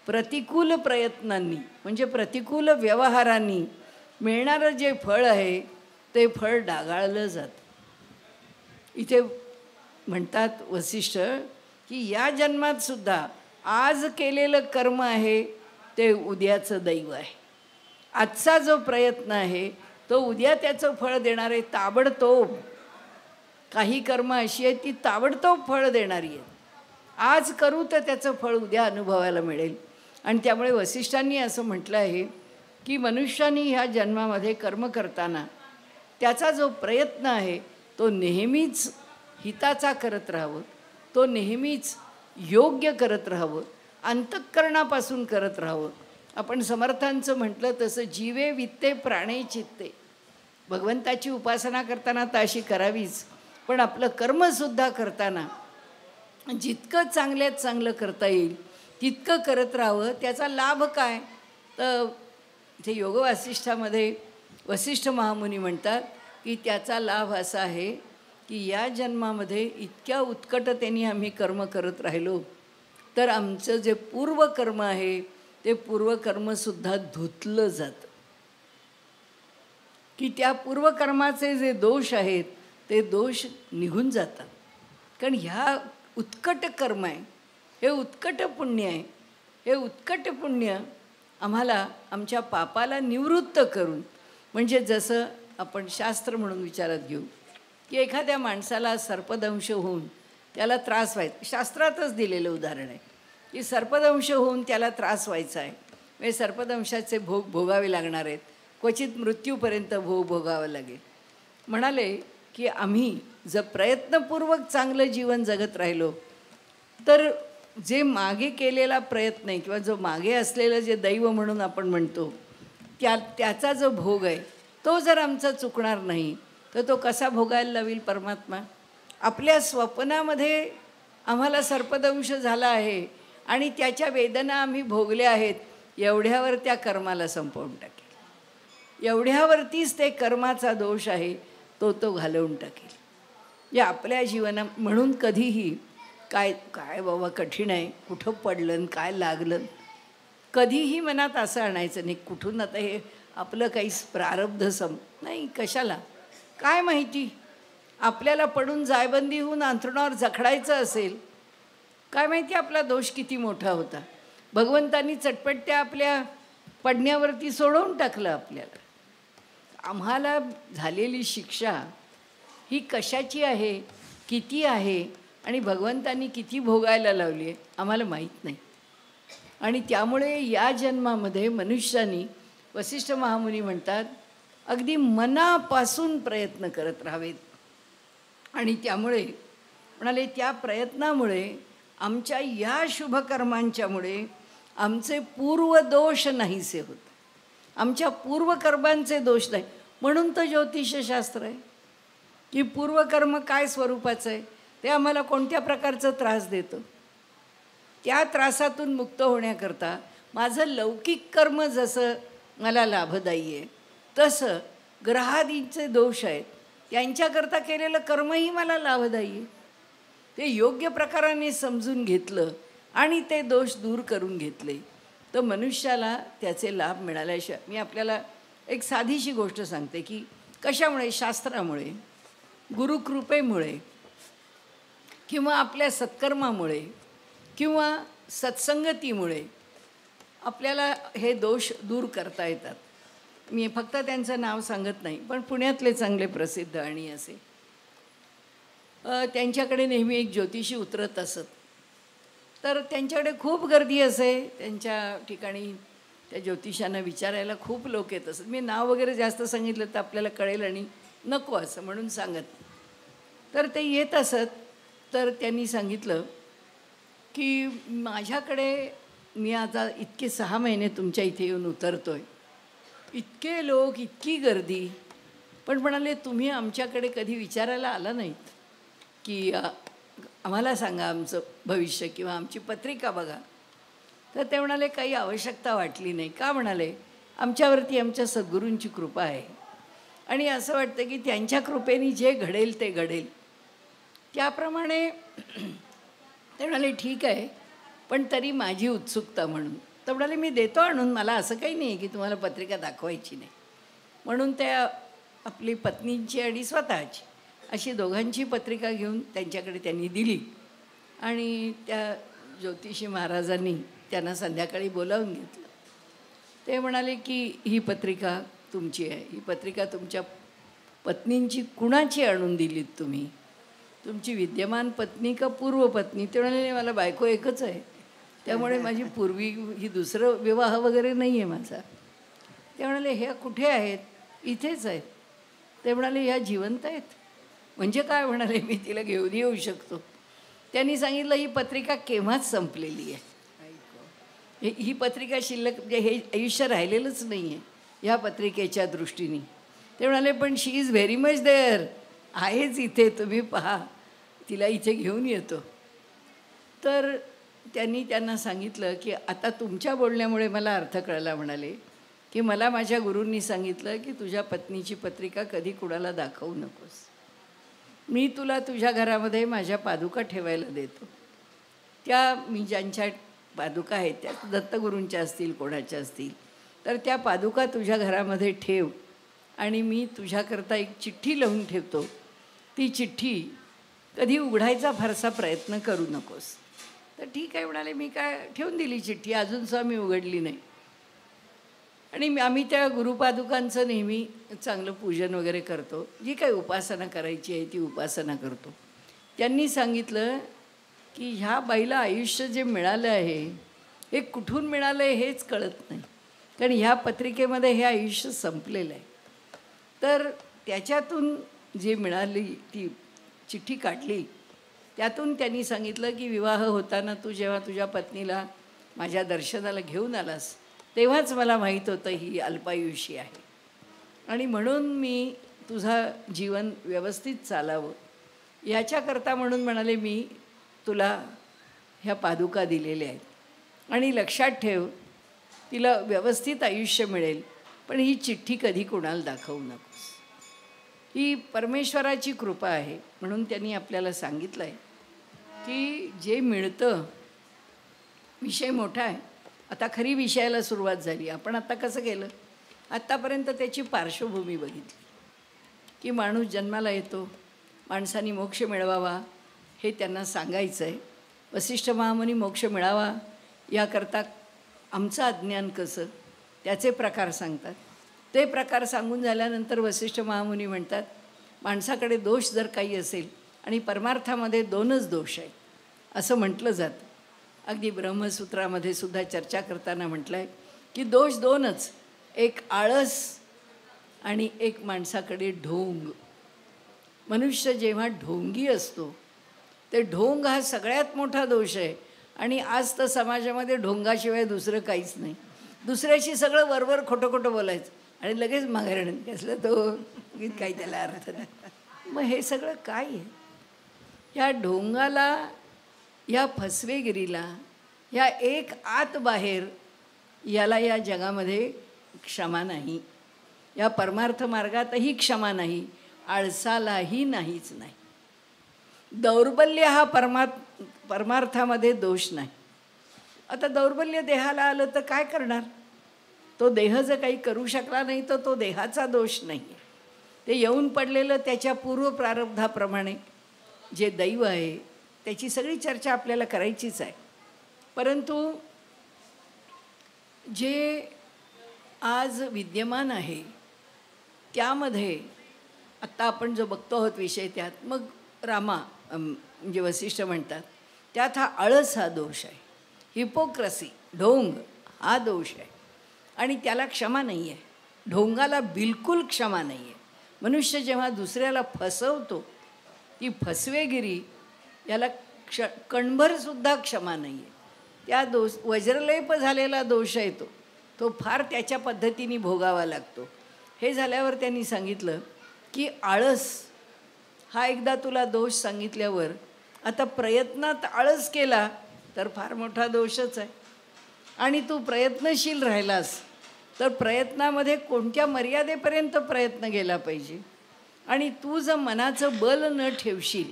प्रतिकूल प्रयत्नांनी, म्हणजे प्रतिकूल व्यवहारांनी मिळणारं जे फळ आहे ते फळ डागाळलं जातं. इथे म्हणतात वसिष्ठ की या जन्मात सुद्धा आज केलेलं कर्म आहे ते उद्याचं दैव आहे. आजचा जो प्रयत्न आहे तो उद्या त्याचं फळ देणार आहे ताबडतोब. काही कर्म अशी आहेत ती ताबडतोब फळ देणारी आहेत. आज करू तर त्याचं फळ उद्या अनुभवायला मिळेल. आणि त्यामुळे वसिष्ठांनी असं म्हटलं आहे की मनुष्याने ह्या जन्मामध्ये कर्म करताना त्याचा जो प्रयत्न आहे तो नेहमीच हिताचा करत राहावं, तो नेहमीच योग्य करत राहावं, अंतःकरणापासून करत राहावं. आपण समर्थांचं म्हटलं तसं जीवे वित्ते प्राणे चित्ते. भगवंताची उपासना करताना तर अशी करावीच, पण आपलं कर्मसुद्धा करताना जितकं चांगल्यात चांगलं करता येईल तितकं करत राहावं. त्याचा लाभ काय? तर इथे योग वासिष्ठामध्ये वसिष्ठ महामुनी म्हणतात की त्याचा लाभ असा आहे की या जन्मामध्ये इतक्या उत्कटतेने आम्ही कर्म करत राहिलो तर आमचं जे पूर्वकर्म आहे ते पूर्वकर्मसुद्धा धुतलं जातं. की त्या पूर्वकर्माचे जे दोष आहेत ते दोष निघून जातात. कारण ह्या उत्कट कर्म आहे, हे उत्कट पुण्य आहे. हे उत्कट पुण्य आम्हाला आमच्या पापाला निवृत्त करून, म्हणजे जसं आपण शास्त्र म्हणून विचारात घेऊ की एखाद्या माणसाला सर्पदंश होऊन त्याला त्रास व्हायचा, शास्त्रातच दिलेलं उदाहरण आहे की सर्पदंश होऊन त्याला त्रास व्हायचा आहे, म्हणजे सर्पदंशाचे भोग भोगावे लागणार आहेत, क्वचित मृत्यूपर्यंत भोग भोगावं लागेल. म्हणाले की आम्ही जर प्रयत्नपूर्वक चांगलं जीवन जगत राहिलो तर जे मागे केलेला प्रयत्न आहे किंवा जो मागे असलेलं जे दैव म्हणून आपण म्हणतो त्याचा जो भोग आहे तो जर आमचा चुकणार नाही तर तो कसा भोगायला लावेल परमात्मा? आपल्या स्वप्नामध्ये आम्हाला सर्पदंश झाला आहे आणि त्याच्या वेदना आम्ही भोगल्या आहेत, एवढ्यावर त्या कर्माला संपवून टाकेल. एवढ्यावरतीच ते कर्माचा दोष आहे तो घालवून टाकेल. या आपल्या जीवना म्हणून कधीही काय काय बाबा कठीण आहे, कुठं पडलं काय लागलं, कधीही मनात असं आणायचं नाही कुठून आता हे आपलं काही प्रारब्ध नाही. कशाला काय माहिती, आपल्याला पडून जायबंदी होऊन अंथरुणावर जखडायचं असेल, काय माहिती आपला दोष किती मोठा होता. भगवंतांनी चटपट्या आपल्या पडण्यावरती सोडवून टाकलं आपल्याला. आम्हाला झालेली शिक्षा ही कशाची आहे, किती आहे आणि भगवंतांनी किती भोगायला लावली आहे आम्हाला माहीत नाही. आणि त्यामुळे या जन्मामध्ये मनुष्यानी, वसिष्ठ महामुनी म्हणतात, अगदी मनापासून प्रयत्न करत राहावेत. आणि त्यामुळे म्हणाले त्या प्रयत्नामुळे आमच्या या शुभकर्मांच्यामुळे आमचे पूर्वदोष नाहीसे होत, आमच्या पूर्वकर्मांचे दोष नाही. म्हणून तर ज्योतिषशास्त्र आहे की पूर्वकर्म काय स्वरूपाचं आहे, ते आम्हाला कोणत्या प्रकारचा त्रास देतं, त्या त्रासातून मुक्त होण्याकरता माझं लौकिक कर्म जसं मला लाभदायी आहे तसं ग्रहादींचे दोष आहेत त्यांच्याकरता केलेलं कर्मही मला लाभदायी आहे. ते योग्य प्रकाराने समजून घेतलं आणि ते दोष दूर करून घेतले तर मनुष्याला त्याचे लाभ मिळाल्याशिवाय. मी आपल्याला एक साधीशी गोष्ट सांगते की कशामुळे, शास्त्रामुळे, गुरुकृपेमुळे किंवा आपल्या सत्कर्मामुळे किंवा सत्संगतीमुळे आपल्याला हे दोष दूर करता येतात. मी फक्त त्यांचं नाव सांगत नाही, पण पुण्यातले चांगले प्रसिद्ध आणि असे त्यांच्याकडे नेहमी एक ज्योतिषी उतरत असत. तर त्यांच्याकडे खूप गर्दी असे. त्यांच्या ठिकाणी त्या ज्योतिषांना विचारायला खूप लोक येत असत. मी नाव वगैरे जास्त सांगितलं तर आपल्याला कळेल आणि नको असं म्हणून सांगत. तर ते येत असत. तर त्यांनी सांगितलं की माझ्याकडे मी आता इतके 6 महिने तुमच्या इथे येऊन उतरतो आहे, इतके लोक, इतकी गर्दी, पण म्हणाले तुम्ही आमच्याकडे कधी विचारायला आला नाहीत की आम्हाला सांगा आमचं भविष्य किंवा आमची पत्रिका बघा. तर ते म्हणाले काही आवश्यकता वाटली नाही. का म्हणाले, आमच्यावरती आमच्या सद्गुरूंची कृपा आहे आणि असं वाटतं की त्यांच्या कृपेने जे घडेल ते घडेल. त्याप्रमाणे ते म्हणाले ठीक आहे, पण तरी माझी उत्सुकता म्हणून. तर म्हणाले मी देतो आणून, मला असं काही नाही की तुम्हाला पत्रिका दाखवायची नाही. म्हणून त्या आपली पत्नींची आणि स्वतःची अशी दोघांची पत्रिका घेऊन त्यांच्याकडे त्यांनी दिली आणि त्या ज्योतिषी महाराजांनी त्यांना संध्याकाळी बोलावून घेतलं. ते म्हणाले की ही पत्रिका तुमची आहे, ही पत्रिका तुमच्या पत्नींची कुणाची आणून दिलीत तुम्ही, तुमची विद्यमान पत्नी का पूर्व पत्नी. ते म्हणाले मला बायको एकच आहे, त्यामुळे माझी पूर्वी ही दुसरं विवाह वगैरे नाही आहे माझा. ते म्हणाले ह्या कुठे आहेत, इथेच आहेत. ते म्हणाले ह्या जिवंत आहेत. म्हणजे काय म्हणाले, मी तिला घेऊन येऊ शकतो. त्यांनी सांगितलं ही पत्रिका केव्हाच संपलेली आहे, ही पत्रिका शिल्लक, म्हणजे हे आयुष्य राहिलेलंच नाही आहे ह्या पत्रिकेच्या दृष्टीने. ते म्हणाले पण शी इज व्हेरी मच देअर, आहेच इथे, तुम्ही पहा, तिला इथे घेऊन येतो. तर त्यांनी त्यांना सांगितलं की आता तुमच्या बोलण्यामुळे मला अर्थ कळला. म्हणाले की मला माझ्या गुरूंनी सांगितलं की तुझ्या पत्नीची पत्रिका कधी कुणाला दाखवू नकोस. मी तुला तुझ्या घरामध्ये माझ्या पादुका ठेवायला देतो. त्या मी ज्यांच्या पादुका आहेत त्या दत्तगुरूंच्या असतील, कोणाच्या असतील, तर त्या पादुका तुझ्या घरामध्ये ठेव आणि मी तुझ्याकरता एक चिठ्ठी लावून ठेवतो. ती चिठ्ठी कधी उघडायचा फारसा प्रयत्न करू नकोस. तर ठीक आहे म्हणाले. मी काय ठेवून दिली चिठ्ठी, अजूनसुद्धा मी उघडली नाही. आणि आम्ही त्या गुरुपादुकांचं नेहमी चांगलं पूजन वगैरे करतो, जी काही उपासना करायची आहे ती उपासना करतो. त्यांनी सांगितलं की ह्या बाईला आयुष्य जे मिळालं आहे हे कुठून मिळालं आहे हेच कळत नाही, कारण ह्या पत्रिकेमध्ये हे आयुष्य संपलेलं आहे. तर त्याच्यातून जे मिळाली ती चिठ्ठी काढली, त्यातून त्यांनी सांगितलं की विवाह होताना तू जेव्हा तुझ्या पत्नीला माझ्या दर्शनाला घेऊन आलास तेव्हाच मला माहीत होतं ही अल्पायुषी आहे आणि म्हणून मी तुझं जीवन व्यवस्थित चालावं याच्याकरता म्हणून म्हणाले मी तुला ह्या पादुका दिलेल्या आहेत आणि लक्षात ठेव तिला व्यवस्थित आयुष्य मिळेल, पण ही चिठ्ठी कधी कोणाला दाखवू नकोस. ही परमेश्वराची कृपा आहे. म्हणून त्यांनी आपल्याला सांगितलं आहे की जे मिळतं, विषय मोठा आहे. आता खरी विषयाला सुरुवात झाली. आपण आता कसं केलं, आत्तापर्यंत त्याची पार्श्वभूमी बघितली की माणूस जन्माला येतो, माणसाने मोक्ष मिळवावा हे त्यांना सांगायचं आहे. वसिष्ठ महामुनी मोक्ष मिळावा याकरता आमचं अज्ञान कसं, त्याचे प्रकार सांगतात. ते प्रकार सांगून झाल्यानंतर वसिष्ठ महामुनी म्हणतात माणसाकडे दोष जर काही असेल, आणि परमार्थामध्ये 2च दोष आहेत असं म्हटलं जातं. अगदी ब्रह्मसूत्रामध्ये सुद्धा चर्चा करताना म्हटलं आहे की दोष 2च, एक आळस आणि एक माणसाकडे ढोंग. मनुष्य जेव्हा ढोंगी असतो ते ढोंग हा सगळ्यात मोठा दोष आहे. आणि आज तर समाजामध्ये ढोंगाशिवाय दुसरं काहीच नाही. दुसऱ्याशी सगळं वरवर खोटं खोटं बोलायचं आणि लगेच माघारण कसलं तो काही त्याला अर्थ नाही. मग हे सगळं काय आहे? या ढोंगाला, या फसवेगिरीला, या एक आत बाहेर याला या जगामध्ये क्षमा नाही. या परमार्थ मार्गातही क्षमा नाही आळसालाही नाहीच नाही. दौर्बल्य हा परमार्थामध्ये दोष नाही. आता दौर्बल्य देहाला आलं तर काय करणार? तो देह जर काही करू शकला नाही तर तो देहाचा दोष नाही आहे. ते येऊन पडलेलं त्याच्या पूर्व प्रारब्धाप्रमाणे जे दैव आहे त्याची सगळी चर्चा आपल्याला करायचीच आहे. परंतु जे आज विद्यमान आहे त्यामध्ये आत्ता आपण जो बघतो आहोत विषय, त्यात मग म्हणजे वसिष्ठ म्हणतात त्यात हा आळस हा दोष आहे, हिपोक्रसी ढोंग हा दोष आहे आणि त्याला क्षमा नाही आहे. ढोंगाला बिलकुल क्षमा नाही आहे. मनुष्य जेव्हा दुसऱ्याला फसवतो ती फसवेगिरी याला कणभरसुद्धा क्षमा नाही आहे. त्या वज्रलेप झालेला दोष आहे तो फार त्याच्या पद्धतीने भोगावा लागतो. हे झाल्यावर त्यांनी सांगितलं की आळस हा एकदा तुला दोष सांगितल्यावर आता प्रयत्नात आळस केला तर फार मोठा दोषच आहे. आणि तू प्रयत्नशील राहिलास तर प्रयत्नामध्ये कोणत्या मर्यादेपर्यंत प्रयत्न गेला पाहिजे. आणि तू जर मनाचं बल न ठेवशील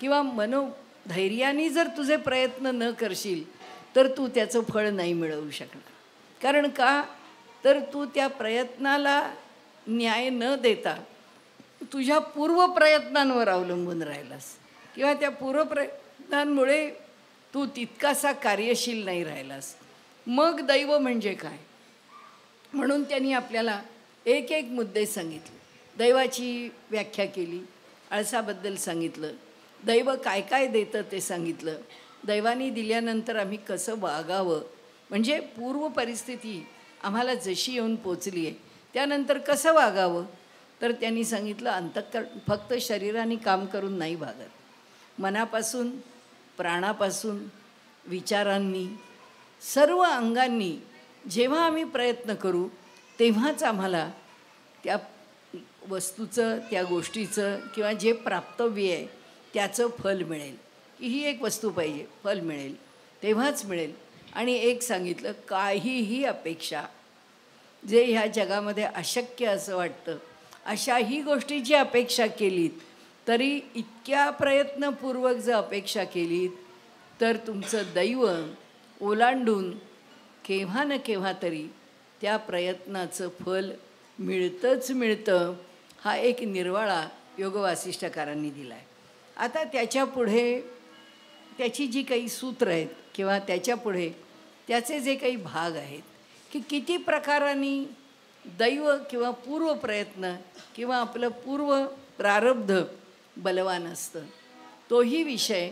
किंवा मनोधैर्याने जर तुझे प्रयत्न न करशील तर तू त्याचं फळ नाही मिळवू शकणार. कारण का तर तू त्या प्रयत्नाला न्याय न देता तुझ्या पूर्वप्रयत्नांवर अवलंबून राहिलास किंवा त्या पूर्वप्रयत्नांमुळे तू तितकासा कार्यशील नाही राहिलास. मग दैव म्हणजे काय? म्हणून त्यांनी आपल्याला एक एक मुद्दे सांगितले. दैवाची व्याख्या केली, आळसाबद्दल सांगितलं, दैव काय काय देतं ते सांगितलं, दैवाने दिल्यानंतर आम्ही कसं वागावं, म्हणजे पूर्व परिस्थिती आम्हाला जशी येऊन पोचली आहे त्यानंतर कसं वागावं. तर त्यांनी सांगितलं अंतःकरण फक्त शरीराने काम करून नाही भागत, मनापासून, प्राणापासून, विचारांनी, सर्व अंगांनी जेव्हा आम्ही प्रयत्न करू तेव्हाच आम्हाला त्या वस्तूचं, त्या गोष्टीचं किंवा जे प्राप्तव्य आहे त्याचं फल मिळेल. की ही एक वस्तू पाहिजे, फल मिळेल तेव्हाच मिळेल. आणि एक सांगितलं काहीही अपेक्षा, जे ह्या जगामध्ये अशक्य असं वाटतं अशाही गोष्टीची अपेक्षा केलीत तरी, इतक्या प्रयत्नपूर्वक जर अपेक्षा केलीत तर तुमचं दैव ओलांडून केव्हा न केव्हा तरी त्या प्रयत्नाचं फल मिळतंच मिळतं. हा एक निर्वाळा योगवासिष्ठकारांनी दिला आहे. आता त्याच्या पुढे त्याची जी काही सूत्र आहेत किंवा त्याच्या पुढे त्याचे जे काही भाग आहेत की किती प्रकारांनी दैव किंवा पूर्व प्रयत्न किंवा आपलं पूर्व प्रारब्ध बलवान असतं, तोही विषय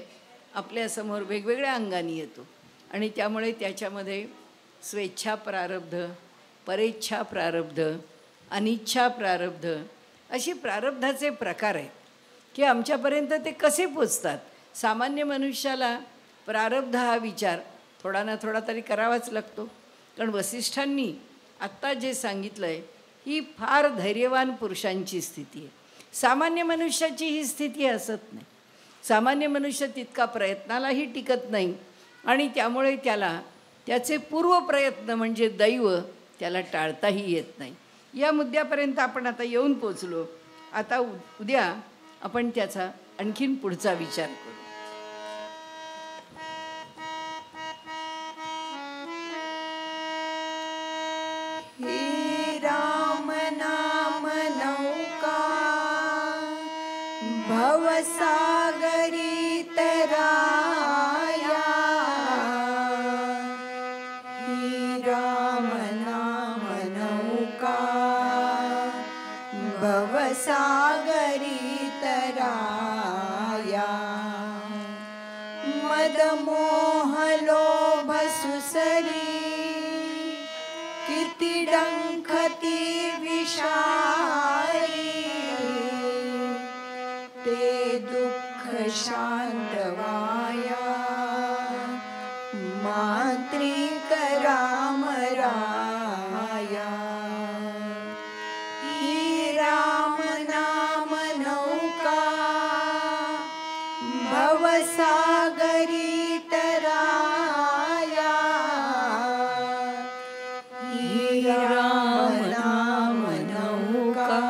आपल्यासमोर वेगवेगळ्या अंगाने येतो. आणि त्यामुळे त्याच्यामध्ये स्वेच्छा प्रारब्ध, परेच्छा प्रारब्ध, अनिच्छा प्रारब्ध अशी प्रारब्धाचे प्रकार आहेत की आमच्यापर्यंत ते कसे पोचतात. सामान्य मनुष्याला प्रारब्ध हा विचार थोडा ना थोडा तरी करावाच लागतो. कारण वसिष्ठांनी आत्ता जे सांगितलं आहे ही फार धैर्यवान पुरुषांची स्थिती आहे. सामान्य मनुष्याची ही स्थिती असत नाही. सामान्य मनुष्य तितका प्रयत्नालाही टिकत नाही आणि त्यामुळे त्याला त्याचे पूर्वप्रयत्न म्हणजे दैव त्याला टाळताही येत नाही. या मुद्द्यापर्यंत आपण आता येऊन पोचलो. आता उद्या आपण त्याचा आणखीन पुढचा विचार करू. हे राम नाम नौका भवसागरी तराया, हे राम नाम नौका भवसागरी तराया, मदमोह लोभ सुसरी किती डंखती विषारी, ते दुःख शांतवाया मात्रिक राम राया, ही राम नाम नौका भवसागरी तराया, राम नाम नौका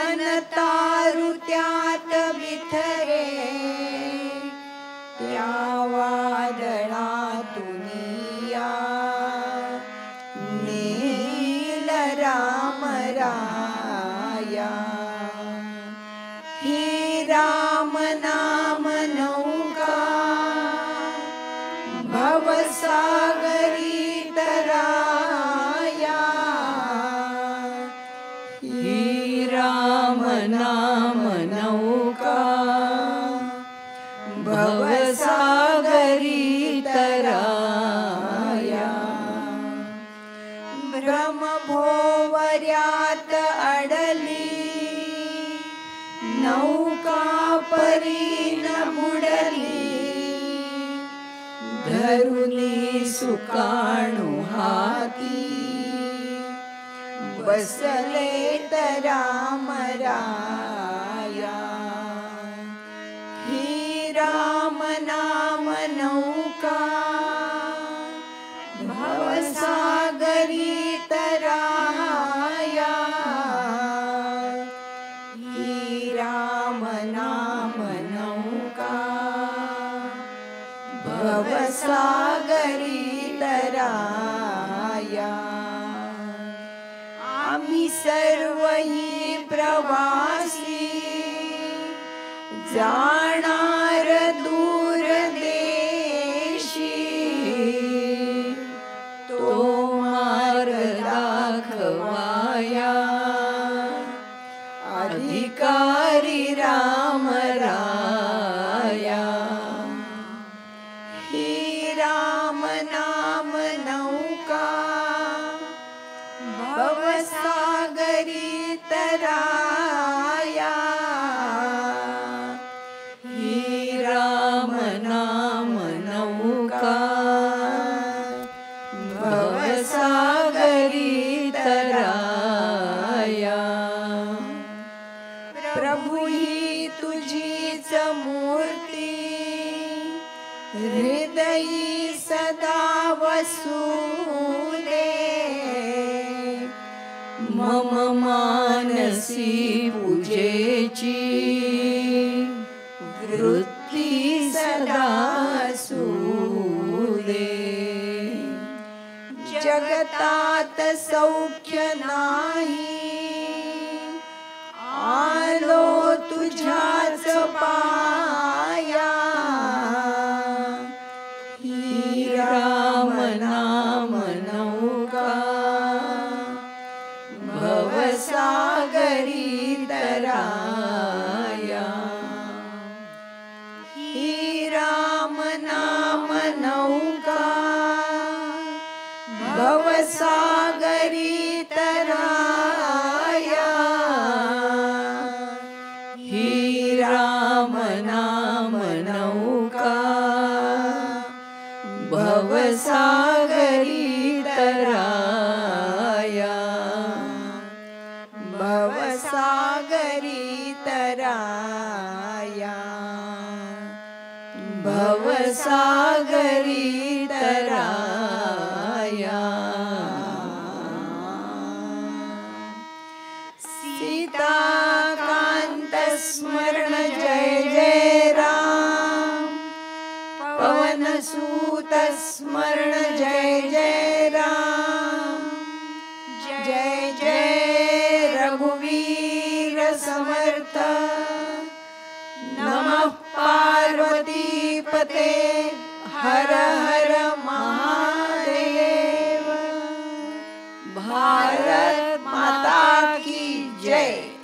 मन तारु त्यात बिथरे त्या वादळातुनिया नील राम राया ही राम नाम नौका भवसागरी तराया ही राम नाम नौका भवसागरी तराया ब्रह्मभोवर्यात अडली नौका परी न बुडली धरुनी सुकाणू हाती बसले राम राया ही राम नाम नौका भवसागरी तराया ही राम नाम नौका भवसागरी तराया आम्ही सर्व ही प्रवासी जाणार दूर देशी तो मार्ग दाखवाया अधिकारी राम राया ही राम नाम नौका भवसागरी तराया ही राम नाम नौका भवसागरी तराया प्रभु ही तुझीच मूर्ती हृदयी सदा वसू दे मम मानसी पूजेची वृत्ती सदा सुदे जगतात सौख्य नाही आलो तुझ्याच पाया ही राम नाम नौका भवसागरी तराया ही राम नाम नौका भवसागरी तराया ही राम नाम नौका भवसागरी तराया भवसागरी तराया भवसागरी तराया सीताकांत स्मरण जय जय राम पवन सूत स्मरण जय जय राम जय जय रघुवीर समर्थ नमः पार्वती पते हर हर महादेव भारत माता की जय।